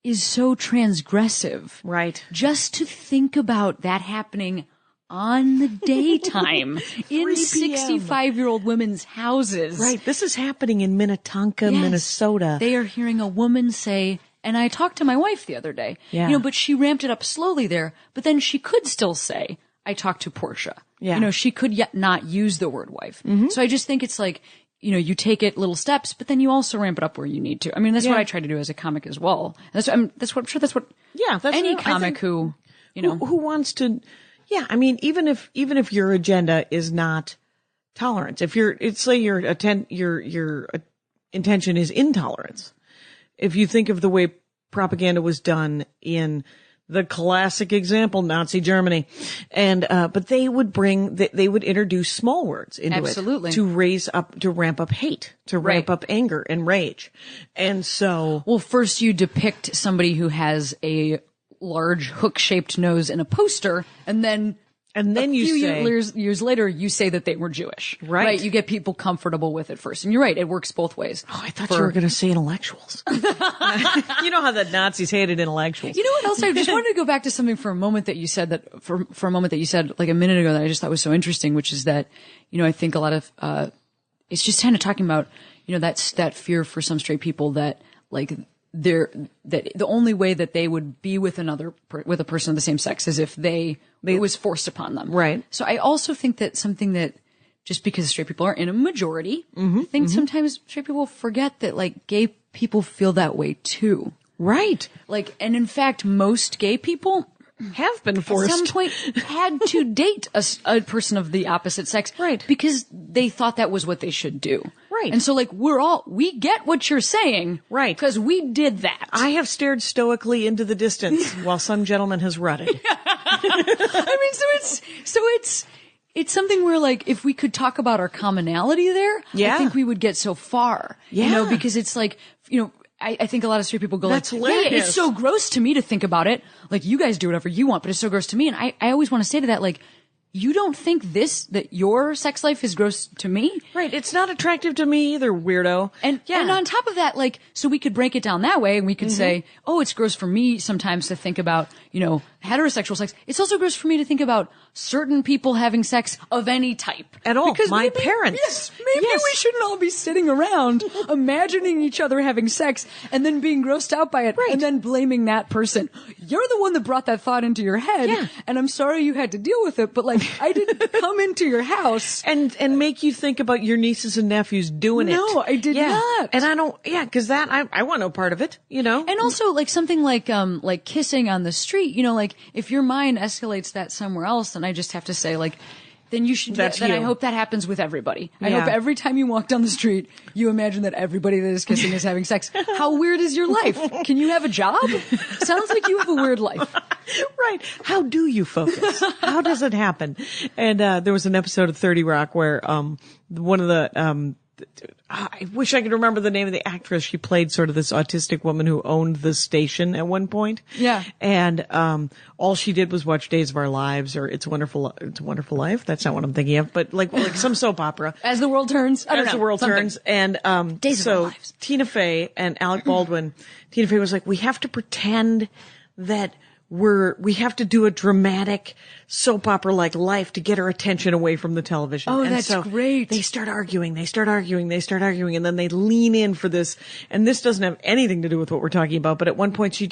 is so transgressive. Right. Just to think about that happening on the daytime in 65-year-old women's houses. Right. This is happening in Minnetonka, Minnesota. They are hearing a woman say, and I talked to my wife the other day, but she ramped it up slowly there, but then she could still say, I talked to Portia. Yeah. She could yet not use the word wife. Mm-hmm. So I just think it's you take it little steps, but then you also ramp it up where you need to. I mean, that's what I try to do as a comic as well. That's what any comic who wants to, I mean, even if your agenda is not tolerance. If say your intention is intolerance. If you think of the way propaganda was done in the classic example, Nazi Germany, and but they would introduce small words into Absolutely. it to ramp up hate, to ramp up anger and rage, and so. Well, first you depict somebody who has a large hook-shaped nose in a poster, and then you say years later, you say that they were Jewish. Right. You get people comfortable with it first. And you're right. It works both ways. Oh, I thought you were going to say intellectuals. You know how the Nazis hated intellectuals. You know what else? I just wanted to go back to something for a moment that you said for a moment that you said like a minute ago that I just thought was so interesting, which is that, I think a lot of, it's just kind of talking about, that fear for some straight people that like, that the only way that they would be with with a person of the same sex is if it was forced upon them. Right. So I also think that something that just because straight people are in a majority, I think sometimes straight people forget that like gay people feel that way too. Right. Like, and in fact, most gay people have been forced at some point had to date a person of the opposite sex. Right. Because they thought that was what they should do. Right. And so like we get what you're saying. Right. Because we did that. I have stared stoically into the distance while some gentleman has rutted. I mean, so it's something where like if we could talk about our commonality there, Yeah. I think we would get so far. Yeah. Because it's like, I think a lot of straight people go That's like, hilarious. yeah, it's so gross to me to think about it. Like you guys do whatever you want, but it's so gross to me. And I always want to say to that, like, you don't think that your sex life is gross to me? Right. It's not attractive to me either, weirdo. And on top of that, like, so we could break it down that way and we could say, oh, it's gross for me sometimes to think about, heterosexual sex. It's also gross for me to think about certain people having sex of any type. At all. Because My maybe, parents. Yes, maybe Yes. we shouldn't all be sitting around imagining each other having sex and then being grossed out by it Right. and then blaming that person. You're the one that brought that thought into your head. Yeah. And I'm sorry you had to deal with it, but like, I didn't come into your house. And make you think about your nieces and nephews doing it. No, I did not. And I don't, cause that, I want no part of it, And also like something like kissing on the street, like if your mind escalates that somewhere else, then I just have to say like, then you should, That's then I you. hope that happens with everybody. I Yeah. hope every time you walk down the street, you imagine that everybody that is kissing is having sex. How weird is your life? Can you have a job? Sounds like you have a weird life. Right. How do you focus? How does it happen? And, there was an episode of 30 Rock where, one of the, I wish I could remember the name of the actress. She played sort of this autistic woman who owned the station at one point. Yeah. And, all she did was watch Days of Our Lives or It's a Wonderful Life. That's not what I'm thinking of, but like some soap opera. As the world turns. I don't As know, the world something. turns. And, Days of Our so Lives. Tina Fey and Alec Baldwin, Tina Fey was like, we have to pretend that we have to do a dramatic soap opera like life to get our attention away from the television. Oh, And that's so great. They start arguing, and then they lean in for this. And this doesn't have anything to do with what we're talking about, but at one point she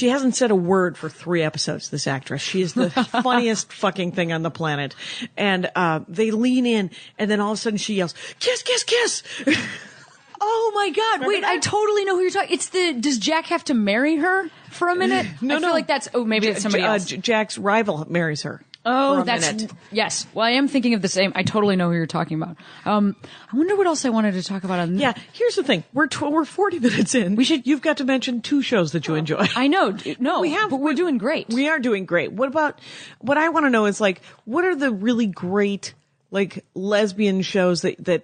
hasn't said a word for 3 episodes, this actress. She is the funniest fucking thing on the planet. And, they lean in and then all of a sudden she yells, kiss, kiss, kiss. Oh my God. Wait, I totally know who you're talking. Does Jack have to marry her for a minute? No, I feel like maybe it's somebody else. Jack's rival marries her. Oh, for a that's, minute. yes. Well, I am thinking of the same. I totally know who you're talking about. I wonder what else I wanted to talk about. Yeah, here's the thing. We're 40 minutes in. You've got to mention 2 shows that you enjoy. I know. No, We have, but we're doing great. We are doing great. What I want to know is like, what are the really great, like lesbian shows that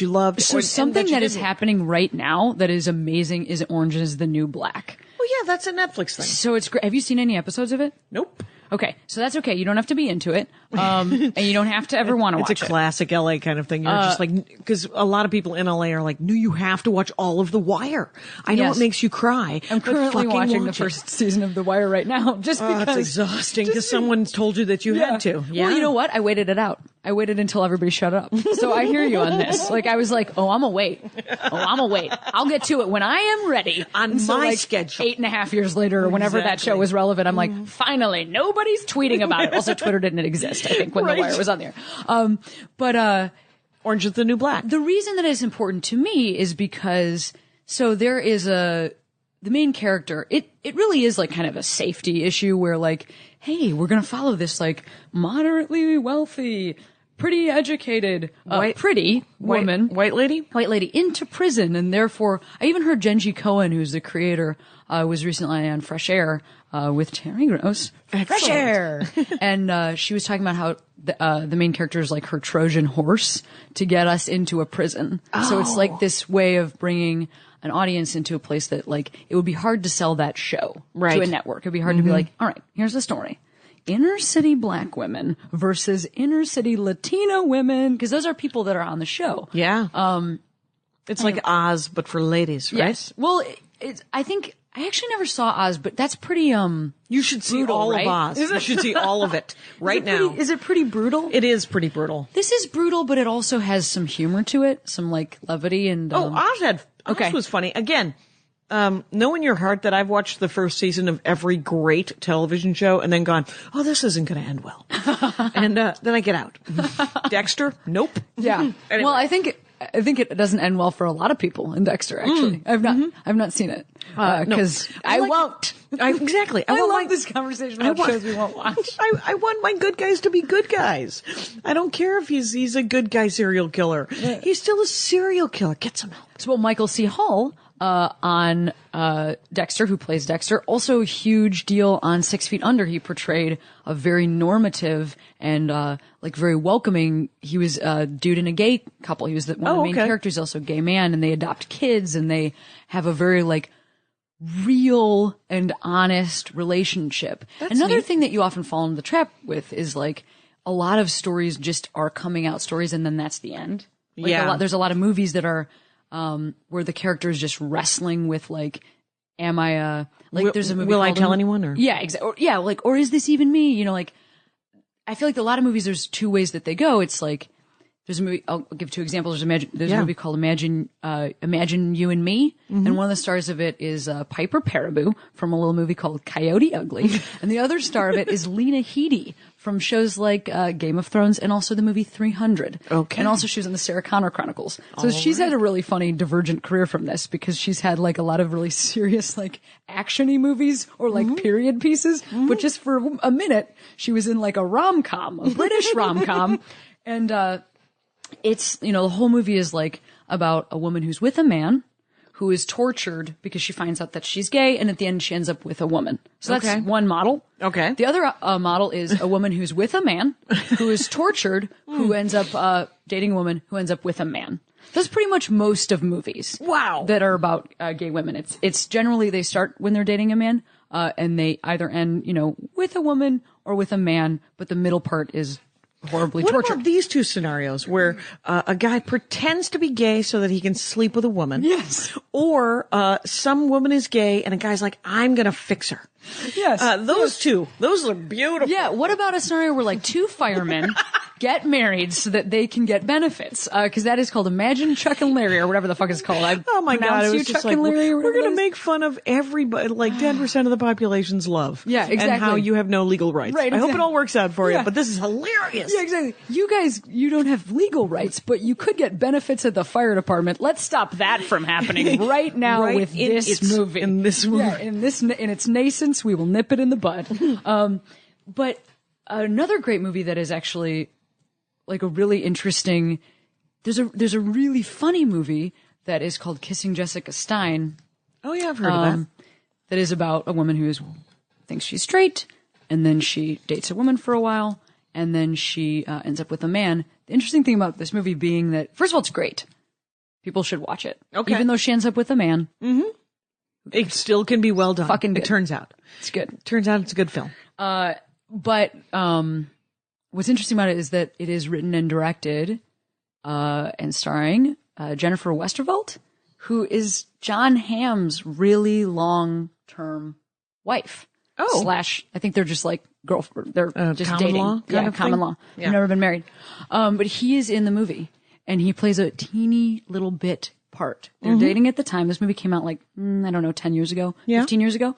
you love? So something that is happening right now that is amazing is Orange is the New Black. Oh yeah, that's a Netflix thing. So it's great. Have you seen any episodes of it? Nope. Okay, so that's okay. You don't have to be into it, and you don't have to ever want to watch it. It's a classic LA kind of thing. You're just like, because a lot of people in LA are like, no, you have to watch all of The Wire. I know Yes. it makes you cry. I'm but currently fucking watching the watch it. first season of The Wire right now, just because It's exhausting because someone told you that you had to. Yeah. Well, you know what? I waited it out. I waited until everybody shut up. So I hear you on this. Like I was like, oh, I'm gonna wait. I'll get to it when I am ready. On And so, my like, schedule. 8.5 years later, or whenever that show Exactly. was relevant, I'm like, finally, nobody's tweeting about it. Also, Twitter didn't exist, I think, when Right. The Wire was on there. But Orange is the New Black. the reason that it's important to me is because, so there is the main character, it really is like kind of a safety issue where like, hey, we're going to follow this like moderately wealthy pretty educated, pretty woman, white lady into prison. And therefore, I even heard Genji Cohen, who's the creator, was recently on Fresh Air, with Terry Gross. Fresh Air! And, she was talking about how the main character is like her Trojan horse to get us into a prison. Oh. So it's like this way of bringing an audience into a place that like, it would be hard to sell that show to a network. It'd be hard to be like, all right, here's the story. Inner city black women versus inner city Latina women, because those are people that are on the show. Yeah. It's like Oz, but for ladies, right? Yes. Well, I think I actually never saw Oz, but that's pretty, you should see brutal, all right? of Oz. You should see all of it now. Is it pretty brutal? It is pretty brutal. This is brutal, but it also has some humor to it, some like levity and, Oz was funny. Again, know in your heart that I've watched the first season of every great television show and then gone, oh, this isn't going to end well. And then I get out. Dexter? Nope. Yeah. Anyway. Well, I think it doesn't end well for a lot of people in Dexter, actually. I've not seen it. Cause I won't. Exactly. I love this conversation about shows we won't watch. I want my good guys to be good guys. I don't care if he's a good guy serial killer. Yeah. He's still a serial killer. Get some help. So Michael C. Hall, on Dexter, who plays Dexter, also a huge deal on 6 Feet Under. He portrayed a very normative and like very welcoming. He was a dude and a gay couple. He was one of the main characters, also a gay man, and they adopt kids and they have a very like real and honest relationship. Another thing that you often fall into the trap with is like a lot of stories just are coming out stories and then that's the end. Like there's a lot of movies that are where the character is just wrestling with like, am I there's a movie Will I Tell Anyone? Or yeah, exactly. Or is this even me? You know, like I feel like a lot of movies there's two ways that they go. It's like there's a movie. I'll give two examples. There's a movie called Imagine You and Me, and one of the stars of it is Piper Perabo from a little movie called Coyote Ugly, and the other star of it is Lena Headey from shows like Game of Thrones and also the movie 300. Okay. And also she was in the Sarah Connor Chronicles. So she's had a really funny divergent career from this because she's had like a lot of really serious like action-y movies or like period pieces. But just for a minute, she was in like a rom-com, a British rom-com. And it's, you know, the whole movie is like about a woman who's with a man who is tortured because she finds out that she's gay, and at the end she ends up with a woman. So that's one model. Okay. The other model is a woman who's with a man who is tortured, who ends up dating a woman who ends up with a man. That's pretty much most of movies. Wow. That are about gay women. It's generally they start when they're dating a man, and they either end, you know, with a woman or with a man, but the middle part is horribly tortured. What about these two scenarios where a guy pretends to be gay so that he can sleep with a woman? Yes. Or some woman is gay and a guy's like, I'm going to fix her. Yes. Those are beautiful. Yeah. What about a scenario where like two firemen get married so that they can get benefits? Cause that is called Imagine Chuck and Larry or whatever the fuck it's called. Oh my God. It was Chuck just like, and Larry, we're going to make fun of everybody, like 10% of the population's love. Yeah, exactly. And how you have no legal rights. Right, exactly. I hope it all works out for you, but this is hilarious. Yeah, exactly. You guys, you don't have legal rights, but you could get benefits at the fire department. Let's stop that from happening right now with this movie. In this movie. Yeah, in its nascence, we will nip it in the bud. But another great movie that is actually like a really interesting, there's a really funny movie that is called Kissing Jessica Stein. Oh yeah, I've heard of that. That is about a woman who thinks she's straight, and then she dates a woman for a while, and then she ends up with a man. The interesting thing about this movie being that, first of all, it's great. People should watch it. Okay. Even though she ends up with a man. Mm-hmm. It still can be well done. Fucking good. It turns out. It's good. Turns out it's a good film. But what's interesting about it is that it is written and directed and starring Jennifer Westervelt, who is John Hamm's really long-term wife. Oh. / I think they're just like girlfriend. They're just common dating. Law yeah, common law. Yeah. They've never been married. But he is in the movie, and he plays a teeny little bit part. They're dating at the time. This movie came out like, I don't know, 10 years ago, 15 years ago.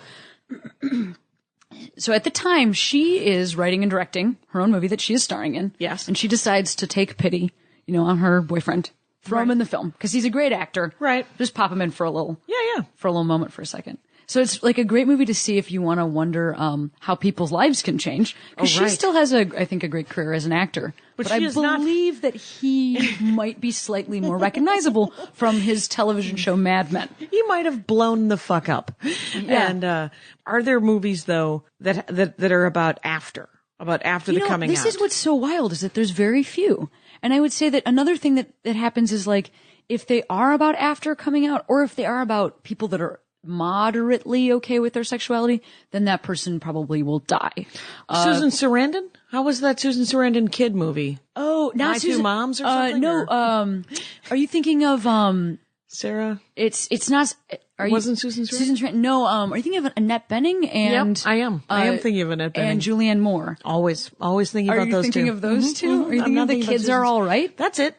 So at the time, she is writing and directing her own movie that she is starring in. Yes. And she decides to take pity, you know, on her boyfriend, throw him in the film, because he's a great actor. Right. Just pop him in for a little. Yeah. For a little moment for a second. So it's like a great movie to see if you want to wonder how people's lives can change. Because she right. still has, I think, a great career as an actor. But I believe that he might be slightly more recognizable from his television show Mad Men. He might have blown the fuck up. Yeah. And are there movies, though, that are about after the coming out? This is what's so wild, is that there's very few. And I would say that another thing that happens is, like, if they are about after coming out, or if they are about people that are moderately okay with their sexuality, then that person probably will die. Susan Sarandon? How was that Susan Sarandon kid movie? Oh, not My Susan. Two Moms or something? No, are you thinking of, Sarah? it's not, Wasn't Susan Sarandon? Susan Sarandon? No, are you thinking of Annette Bening and? Yep, I am. I am thinking of Annette Bening. And Julianne Moore. Always thinking Are about you those two. thinking of those two? Mhm. Are you I'm thinking not of The thinking about Kids Are Susan- All Right? That's it.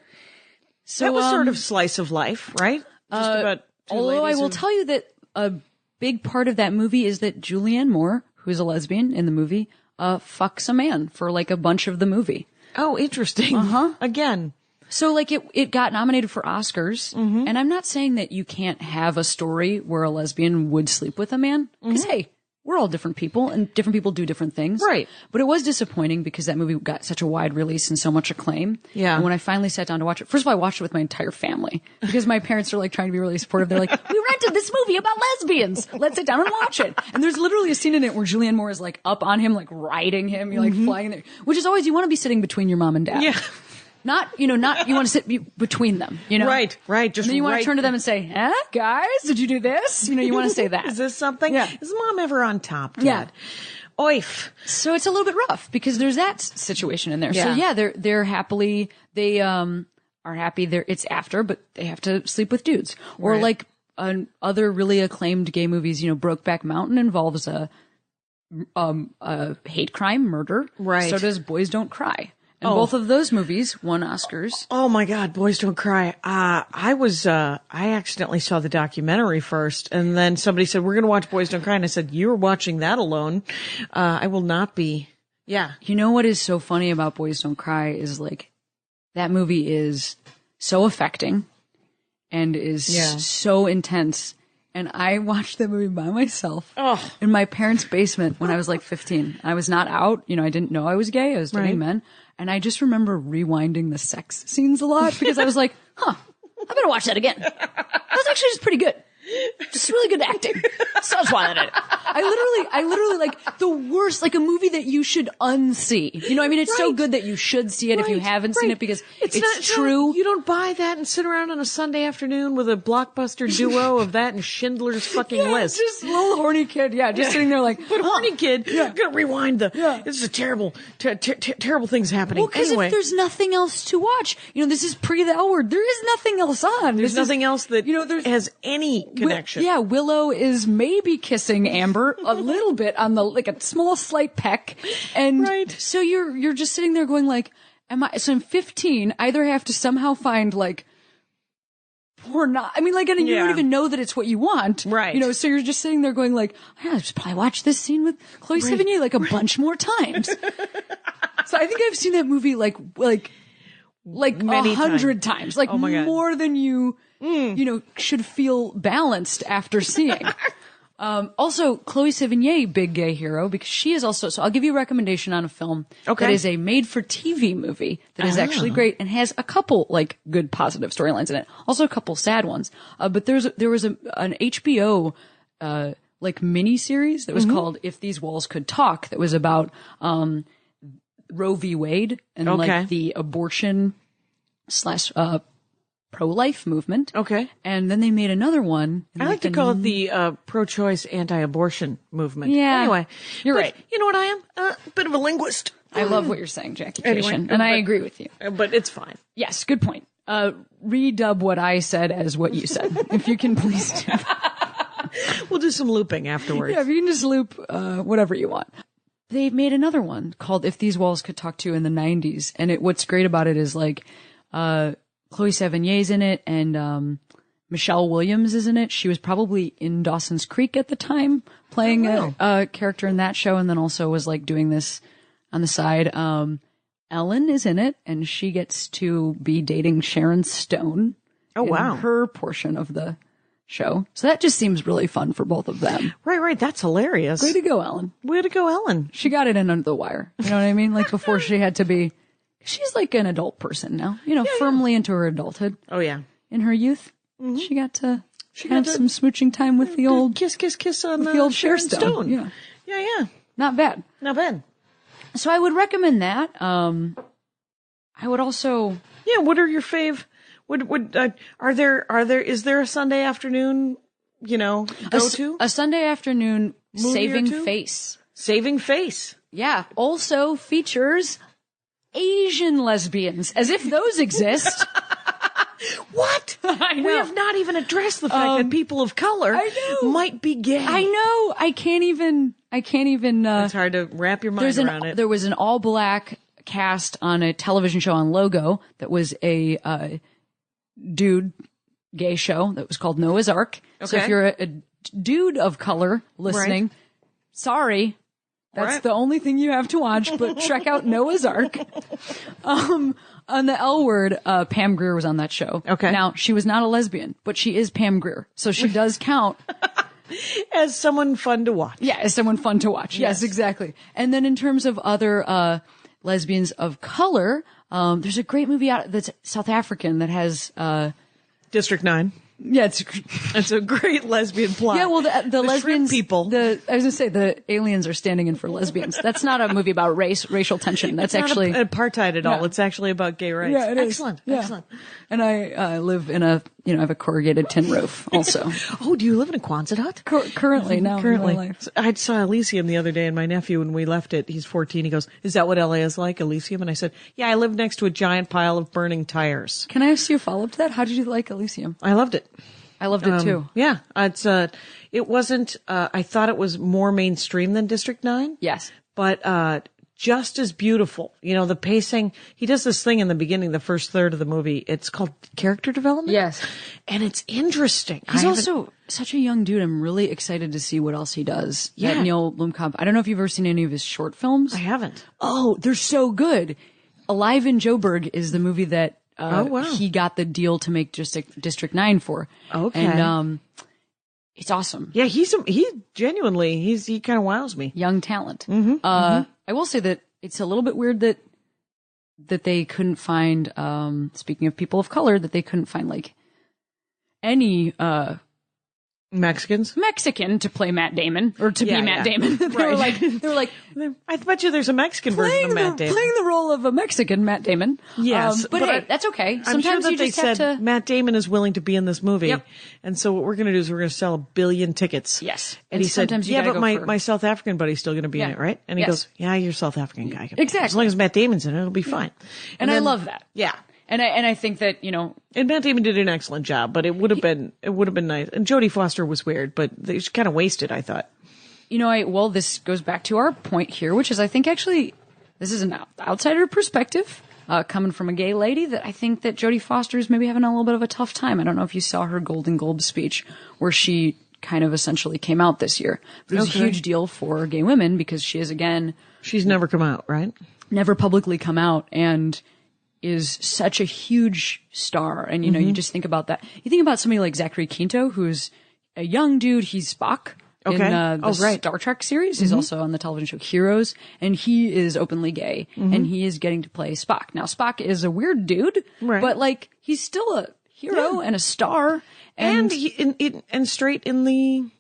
So, That was sort of slice of life, right? Just about two although I ladies will who- tell you that a big part of that movie is that Julianne Moore, who's a lesbian in the movie, fucks a man for like a bunch of the movie. Oh, interesting. Again. So like it got nominated for Oscars, and I'm not saying that you can't have a story where a lesbian would sleep with a man, because hey, we're all different people and different people do different things. Right. But it was disappointing because that movie got such a wide release and so much acclaim. Yeah. And when I finally sat down to watch it, first of all, I watched it with my entire family because my parents are like trying to be really supportive. They're like, we rented this movie about lesbians. Let's sit down and watch it. And there's literally a scene in it where Julianne Moore is like up on him, like riding him, you're like flying there, which is always, you want to be sitting between your mom and dad. Yeah. Not, you want to sit between them, you know? Right. Just And then you want right. to turn to them and say, guys, did you do this? You want to say that. Is this something? Yeah. Is mom ever on top, Dad? Yeah. Oif. So it's a little bit rough because there's that situation in there. Yeah. So yeah, they're happily, they, are happy it's after, but they have to sleep with dudes. Or Right. like, other really acclaimed gay movies, Brokeback Mountain involves a hate crime, murder. Right. So does Boys Don't Cry. And both of those movies won Oscars. Oh my God, Boys Don't Cry. I accidentally saw the documentary first, and then somebody said, we're going to watch Boys Don't Cry. And I said, you're watching that alone. I will not be. Yeah. You know what is so funny about Boys Don't Cry is like, that movie is so affecting and is so intense. And I watched that movie by myself in my parents' basement when I was like 15. I was not out. I didn't know I was gay. I was dating men. And I just remember rewinding the sex scenes a lot because I was like, I better watch that again. That was actually just pretty good. Just really good acting. So swallowed it. I literally like the worst, like a movie that you should unsee. It's so good that you should see it if you haven't seen it because it's true. You don't buy that and sit around on a Sunday afternoon with a blockbuster duo of that and Schindler's fucking List. Just a little horny kid. Yeah. Just sitting there like, But horny kid, gonna rewind this is terrible, terrible things happening. Well, because anyway, if there's nothing else to watch, this is pre the L Word. There is nothing else on. there's nothing else that has any connection. Willow is maybe kissing Amber a little bit on like a small slight peck. And so you're just sitting there going like, so I'm 15, either have to somehow find like porn, and you don't even know that it's what you want. Right. So you're just sitting there going like, I should probably watch this scene with Chloe Sevigny like a bunch more times. So I think I've seen that movie like Many 100 times, like Oh my God. more than you should feel balanced after seeing. Also, Chloe Sevigny, big gay hero, because she is also, so I'll give you a recommendation on a film that is a made-for-TV movie that is actually great and has a couple, like, good positive storylines in it. Also a couple sad ones. But there was an HBO, like, mini-series that was called If These Walls Could Talk that was about, Roe v. Wade and, like, the abortion / pro-life movement. Okay. And then they made another one. I like to call it the pro-choice anti-abortion movement. Yeah. Anyway, You're right. You know what I am? A bit of a linguist. I love what you're saying, Jackie Anyway, Cation, and I agree with you. But it's fine. Yes, good point. Redub what I said as what you said, if you can please do. We'll do some looping afterwards. Yeah, if you can just loop whatever you want. They made another one called If These Walls Could Talk To in the 90s, and what's great about it is like Chloe Sevigny's in it, and Michelle Williams is in it. She was probably in Dawson's Creek at the time, playing a character in that show, and then also was like doing this on the side. Ellen is in it, and she gets to be dating Sharon Stone. Oh, wow. Her portion of the show. So that just seems really fun for both of them. Right. That's hilarious. Way to go, Ellen. Way to go, Ellen. She got it in under the wire. You know what I mean? Like before she had to be, she's like an adult person now, firmly into her adulthood. Oh, yeah. In her youth, she got to have some smooching time with the old kiss on the old Sharon Stone. Yeah. Yeah. Not bad. Not bad. So I would recommend that. I would also. Yeah. What are your fave? Is there a Sunday afternoon, go to? A Sunday afternoon Movie saving or two? face. Saving face. Yeah. Also features Asian lesbians, as if those exist. What? I know. We have not even addressed the fact that people of color might be gay. I know. I can't even. It's hard to wrap your mind around it. There was an all black cast on a television show on Logo that was a dude gay show that was called Noah's Ark. So if you're a dude of color listening, sorry, that's the only thing you have to watch, but check out Noah's Ark. On the L Word, Pam Grier was on that show. Okay. Now, she was not a lesbian, but she is Pam Grier. So she does count. As someone fun to watch. Yeah, as someone fun to watch. Yes, exactly. And then in terms of other lesbians of color, there's a great movie out that's South African that has District 9. Yeah, it's a great lesbian plot. Yeah, well, the lesbians, people. I was gonna say the aliens are standing in for lesbians. That's not a movie about racial tension. That's it's actually not apartheid at all. Yeah. It's actually about gay rights. Yeah, it is. Excellent. Yeah. Excellent. And I live in I have a corrugated tin roof also. Oh, do you live in a Quonset hut? Currently, now. Currently. In my life. I saw Elysium the other day, and my nephew, when we left it, he's 14, he goes, "Is that what LA is like, Elysium?" And I said, "Yeah, I live next to a giant pile of burning tires." Can I ask you a follow-up to that? How did you like Elysium? I loved it. I loved it too. Yeah, it wasn't, I thought it was more mainstream than District 9. Yes. But, just as beautiful. The pacing, he does this thing in the beginning, the first third of the movie. It's called character development. Yes. And it's interesting. He's also such a young dude. I'm really excited to see what else he does. Yeah. That Neil Blomkamp. I don't know if you've ever seen any of his short films. I haven't. Oh, they're so good. Alive in Joburg is the movie that he got the deal to make District 9 for. Okay. And it's awesome. Yeah, he kind of wows me. Young talent. I will say that it's a little bit weird that they couldn't find, speaking of people of color, that they couldn't find like any Mexican to play Matt Damon or to be Matt Damon. They were like, I bet you there's a Mexican version of Matt Damon. Playing the role of a Mexican Matt Damon. Yes. But hey, that's okay. Sometimes I'm sure you that just they have said to. Matt Damon is willing to be in this movie. Yep. And so what we're going to do is we're going to sell 1 billion tickets. Yes. And he said, sometimes you yeah, gotta but go my South African buddy's still going to be in Yeah. it, right? And he Yes. goes, yeah, you're a South African guy. Exactly. As long as Matt Damon's in it, it'll be fine. And I love that. Yeah. And I think that, And Matt Damon did an excellent job, but it would have been nice. And Jodie Foster was weird, but they kind of wasted, I thought. This goes back to our point here, which is I think actually this is an outsider perspective, coming from a gay lady, that I think that Jodie Foster is maybe having a little bit of a tough time. I don't know if you saw her Golden Globe speech where she kind of essentially came out this year. But it was a huge deal for gay women because she is, again... She's never come out, right? Never publicly come out, and is such a huge star. And, you just think about that. You think about somebody like Zachary Quinto, who's a young dude. He's Spock in the Star Trek series. He's also on the television show Heroes, and he is openly gay, and he is getting to play Spock. Now, Spock is a weird dude, but like, he's still a hero and a star. And straight in the...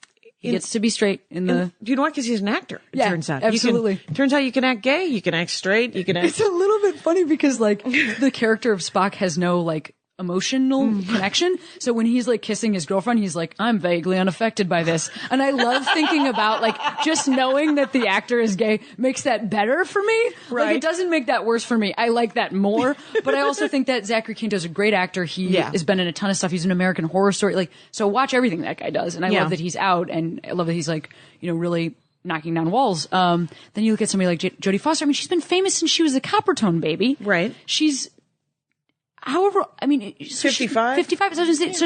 He gets to be straight in the... Do you know why? Because he's an actor, it turns out. Absolutely. Turns out you can act gay, you can act straight, you can act... It's a little bit funny because, like, the character of Spock has no, like, emotional connection. So when he's, like, kissing his girlfriend, he's like, I'm vaguely unaffected by this. And I love thinking about, like, just knowing that the actor is gay makes that better for me. Right. Like, it doesn't make that worse for me. I like that more. But I also think that Zachary Quinto's a great actor. He has been in a ton of stuff. He's an American Horror Story. Like, so watch everything that guy does. And I love that he's out, and I love that he's, like, really knocking down walls. Then you look at somebody like Jodie Foster. I mean, she's been famous since she was a Coppertone baby. Right. She's... However, I mean, 55? 55.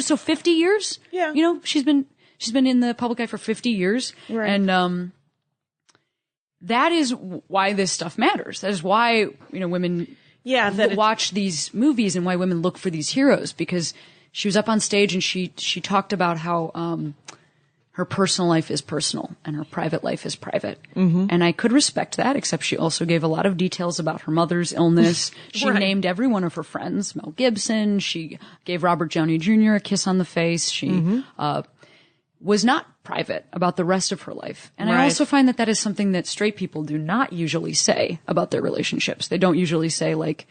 So 50 years. Yeah. She's been in the public eye for 50 years. Right. And, that is why this stuff matters. That is why, women watch these movies and why women look for these heroes, because she was up on stage and she talked about how, her personal life is personal and her private life is private. Mm-hmm. And I could respect that, except she also gave a lot of details about her mother's illness. She named every one of her friends, Mel Gibson. She gave Robert Downey Jr. a kiss on the face. She was not private about the rest of her life. And I also find that that is something that straight people do not usually say about their relationships. They don't usually say, like,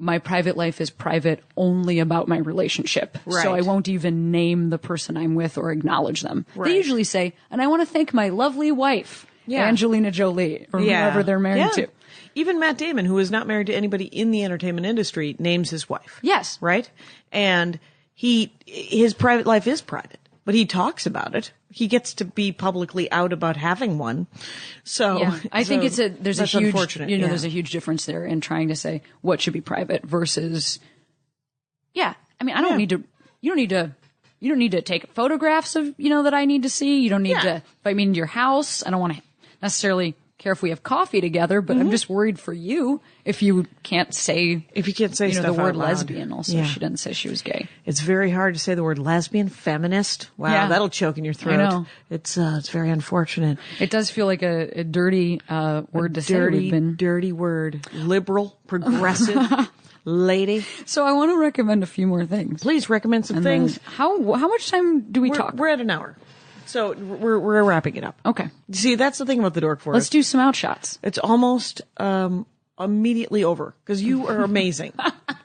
my private life is private only about my relationship. Right. So I won't even name the person I'm with or acknowledge them. Right. They usually say, and I want to thank my lovely wife, Angelina Jolie, or whoever they're married to. Even Matt Damon, who is not married to anybody in the entertainment industry, names his wife. Yes. Right? And his private life is private, but he talks about it. He gets to be publicly out about having one. So I think there's a huge, unfortunate. There's a huge difference there in trying to say what should be private versus, I mean, I don't need to, you don't need to take photographs of, that I need to see. You don't need to, if I mean, your house, I don't want to necessarily care if we have coffee together, but I'm just worried for you if you can't say stuff the word out loud. lesbian. Also, she didn't say she was gay. It's very hard to say the word lesbian, feminist. Wow, that'll choke in your throat. I know. It's very unfortunate. It does feel like a dirty word to say. Dirty word. Liberal, progressive, lady. So I want to recommend a few more things. Please recommend some things. How much time do we talk? We're at an hour. So we're wrapping it up. Okay. See, that's the thing about the Dork Forest. Let's do some outshots. It's almost immediately over because you are amazing.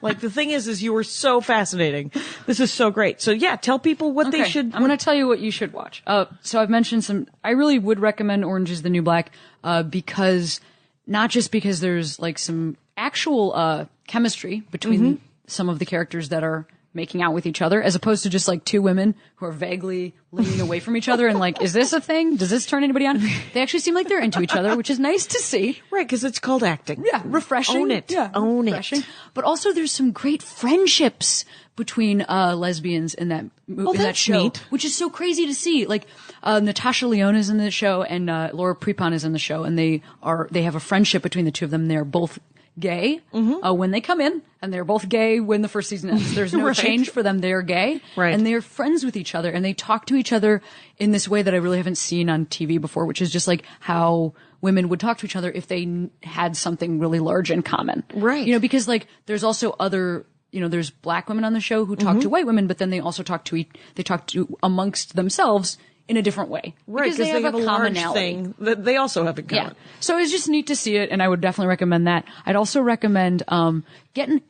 Like the thing is you are so fascinating. This is so great. So tell people what they should. I'm going to tell you what you should watch. So I've mentioned some. I really would recommend Orange Is the New Black because not just because there's like some actual chemistry between some of the characters that are making out with each other, as opposed to just like two women who are vaguely leaning away from each other and like, is this a thing? Does this turn anybody on? They actually seem like they're into each other, which is nice to see. Right, because it's called acting. Yeah, refreshing. Own it. Yeah, own refreshing. it. But also there's some great friendships between lesbians in that show, neat. Which is so crazy to see. Like Natasha Lyonne is in the show and Laura Prepon is in the show, and they have a friendship between the two of them. They're both gay when they come in, and they're both gay when the first season ends. There's no change for them. They're gay, and they're friends with each other, and they talk to each other in this way that I really haven't seen on TV before, which is just like how women would talk to each other if they had something really large in common. Right. Because like there's also other, there's black women on the show who talk to white women, but then they also talk to amongst themselves in a different way. Right, because they have a large thing that they also have in common. Yeah. So it's just neat to see it, and I would definitely recommend that. I'd also recommend getting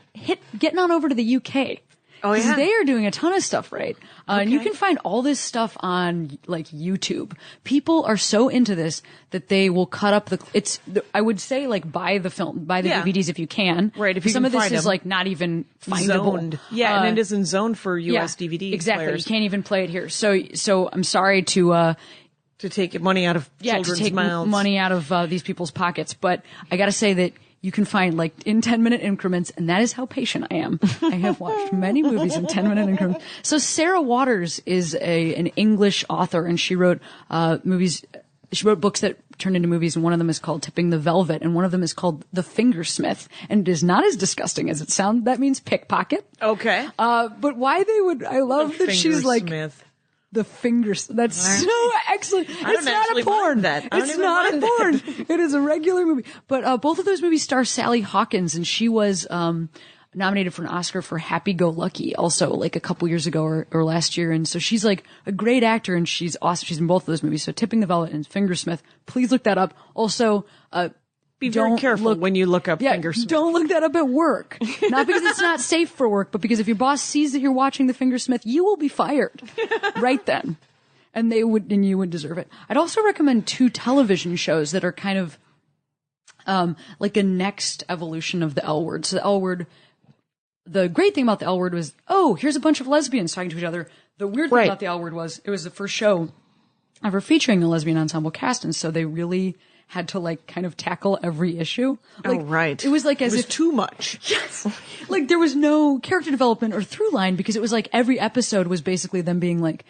on over to the UK. Oh, yeah. They are doing a ton of stuff, right? And you can find all this stuff on like YouTube. People are so into this that they will cut up I would say like buy the DVDs if you can. Right. If you some can of this find is them. like not even findable. Zoned. Yeah. And it isn't zoned for US DVD exactly. players. You can't even play it here. So I'm sorry to take money out of children's to take mouths. money out of these people's pockets. But I gotta say that you can find like in 10-minute increments, and that is how patient I am. I have watched many movies in 10-minute increments. So Sarah Waters is an English author, and she wrote movies. She wrote books that turned into movies, and one of them is called Tipping the Velvet, and one of them is called The Fingersmith, and it is not as disgusting as it sounds. That means pickpocket. Okay. But why they would, I love that she's like, the fingers. That's so excellent. It's not a porn. It's not a porn. It is a regular movie. But both of those movies star Sally Hawkins, and she was nominated for an Oscar for Happy Go Lucky also like a couple years ago or last year. And so she's like a great actor, and she's awesome. She's in both of those movies. So Tipping the Velvet and Fingersmith. Please look that up. Also, be very careful when you look up Fingersmith. Don't look that up at work. Not because it's not safe for work, but because if your boss sees that you're watching the Fingersmith, you will be fired right then. And you would deserve it. I'd also recommend 2 television shows that are kind of like a next evolution of the L Word. So the L Word, the great thing about the L Word was, here's a bunch of lesbians talking to each other. The weird thing about the L Word was it was the first show ever featuring a lesbian ensemble cast, and so they really had to like kind of tackle every issue. Like, it was like as if too much. Yes. Like there was no character development or through line, because it was like every episode was basically them being like,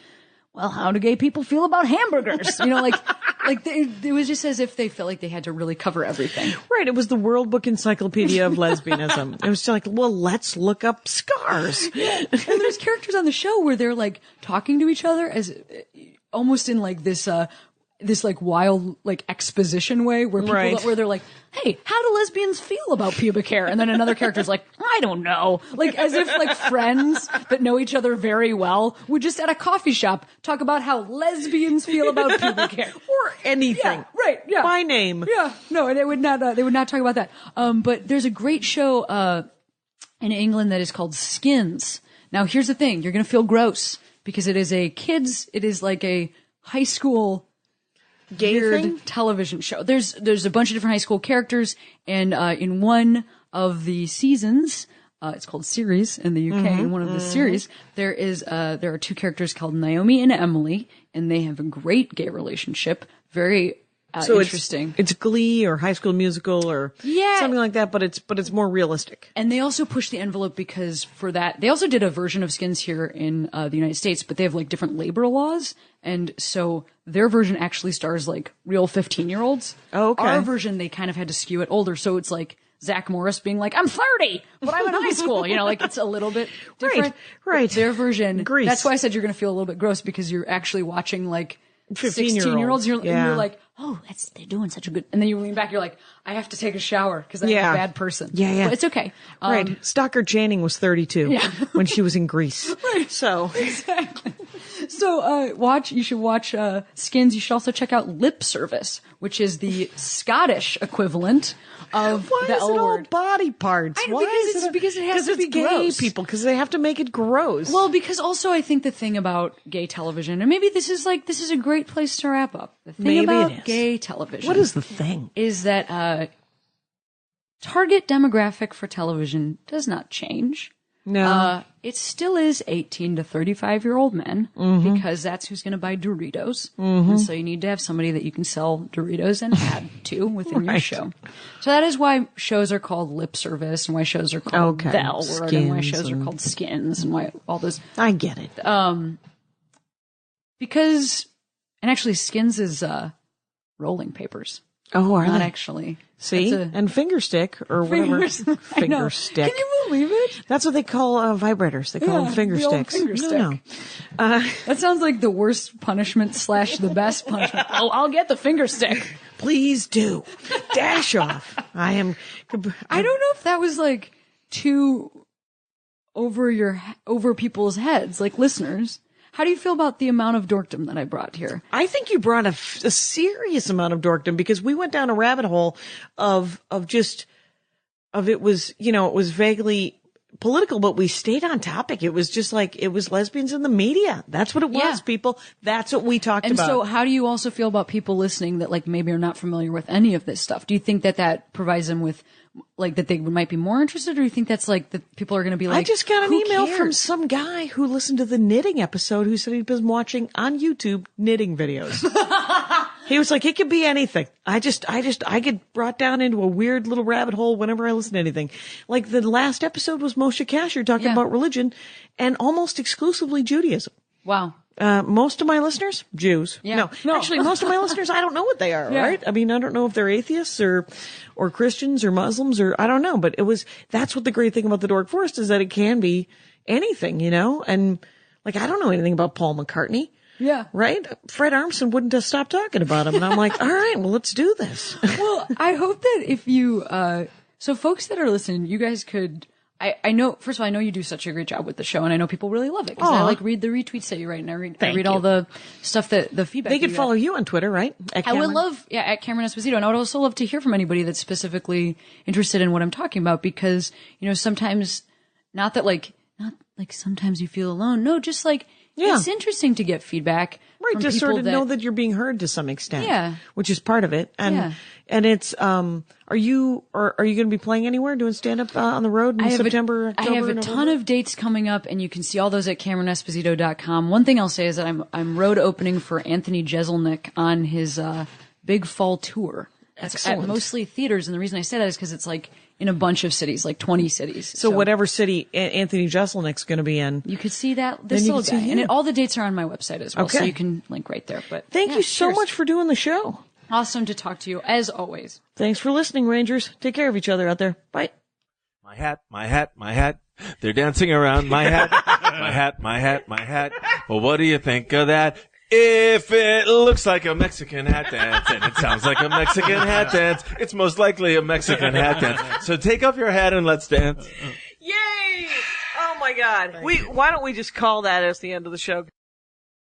well, how do gay people feel about hamburgers? Like Like it was just as if they felt like they had to really cover everything. Right. It was the World Book Encyclopedia of Lesbianism. It was just like, well, let's look up scars. And there's characters on the show where they're like talking to each other as almost in like this like wild like exposition way where people where they're like, hey, how do lesbians feel about pubic hair? And then another character's like, I don't know. Like as if like friends that know each other very well would just at a coffee shop talk about how lesbians feel about pubic hair. Or anything. Yeah, right. Yeah. By name. Yeah. No, and they would not talk about that. But there's a great show, in England that is called Skins. Now here's the thing. You're going to feel gross because it is like a high school weird television show. There's a bunch of different high school characters, and in one of the seasons, it's called series in the UK. In one of the series, there are two characters called Naomi and Emily, and they have a great gay relationship. Very interesting. It's Glee or High School Musical or something like that, but it's more realistic. And they also push the envelope because for that, they also did a version of Skins here in the United States, but they have like different labor laws. And so their version actually stars like real 15-year-olds. Oh, okay. Our version, they kind of had to skew it older. So it's like Zach Morris being like, I'm 30, but I'm in high school. You know, like it's a little bit different. Right. Their version, Grease. That's why I said you're going to feel a little bit gross because you're actually watching like 15-year-olds. And you're like, oh, they're doing such a good, and then you lean back, you're like, I have to take a shower because I'm a bad person. Yeah. But it's okay. Right. Stockard Channing was 32 when she was in Greece. Right. So. Exactly. So, you should watch, Skins. You should also check out Lip Service, which is the Scottish equivalent of Why the is L it all word. body parts? Because it has to be gay gross. people, because they have to make it gross. Well, because also I think the thing about gay television, and maybe this is a great place to wrap up. The thing Maybe about it is. gay television. What is the thing? Is that, target demographic for television does not change. No. It still is 18 to 35-year-old men because that's who's going to buy Doritos. And so you need to have somebody that you can sell Doritos and ad to within your show. So that is why shows are called Lip Service and why shows are called The L Word and why shows are called Skins and why all those. I get it. Because, and actually Skins is, rolling papers. Oh, are Not they? actually. See? And finger stick or whatever. Finger stick. Can you believe it? That's what they call vibrators. They call them finger the old sticks. finger stick. No. That sounds like the worst punishment / the best punishment. Oh, I'll get the finger stick. Please do. Dash off. I don't know if that was like too over people's heads, like listeners. How do you feel about the amount of dorkdom that I brought here? I think you brought a serious amount of dorkdom because we went down a rabbit hole of it was, it was vaguely political, but we stayed on topic. It was just like, it was lesbians in the media. That's what it was, people. That's what we talked about. And so how do you also feel about people listening that like maybe are not familiar with any of this stuff? Do you think that provides them with like that they might be more interested, or do you think that's like that people are going to be like, I just got an email cares? from some guy who listened to the knitting episode who said he'd been watching on YouTube knitting videos. He was like, it could be anything. I get brought down into a weird little rabbit hole whenever I listen to anything. Like the last episode was Moshe Kasher talking about religion and almost exclusively Judaism. Wow. Most of my listeners, Jews. Yeah. No. Actually, most of my listeners, I don't know what they are, right? I mean, I don't know if they're atheists or Christians or Muslims or I don't know, but that's what the great thing about the Dork Forest is that it can be anything, and like, I don't know anything about Paul McCartney. Yeah. Right? Fred Armisen wouldn't have stopped talking about him. And I'm like, all right, well, let's do this. Well, I hope that if you, so folks that are listening, you guys could, I know, first of all, I know you do such a great job with the show and I know people really love it because I like read the retweets that you write and I read all the stuff the feedback. They could follow you on Twitter, right? I would love, at Cameron Esposito. And I would also love to hear from anybody that's specifically interested in what I'm talking about because, sometimes, not sometimes you feel alone. No, just like, it's interesting to get feedback. Right, from to people sort of know that you're being heard to some extent. Yeah. Which is part of it. And it's, are you going to be playing anywhere, doing stand up on the road in September, October? I have a ton of dates coming up and you can see all those at CameronEsposito.com. One thing I'll say is that I'm road opening for Anthony Jeselnik on his, big fall tour. It's at mostly theaters. And the reason I say that is because it's like in a bunch of cities, like 20 cities. So whatever city Anthony Jeselnik's going to be in. You could see that Then this you little can see guy. him. And all the dates are on my website as well, so Okay. you can link right there. But Thank you so cheers. much for doing the show. Awesome to talk to you, as always. Thanks for listening, Rangers. Take care of each other out there. Bye. My hat, my hat, my hat. They're dancing around my hat. My hat, my hat, my hat. Well, what do you think of that? If it looks like a Mexican hat dance and it sounds like a Mexican hat dance, it's most likely a Mexican hat dance. So take off your hat and let's dance. Yay! Oh my God. Why don't we just call that as the end of the show?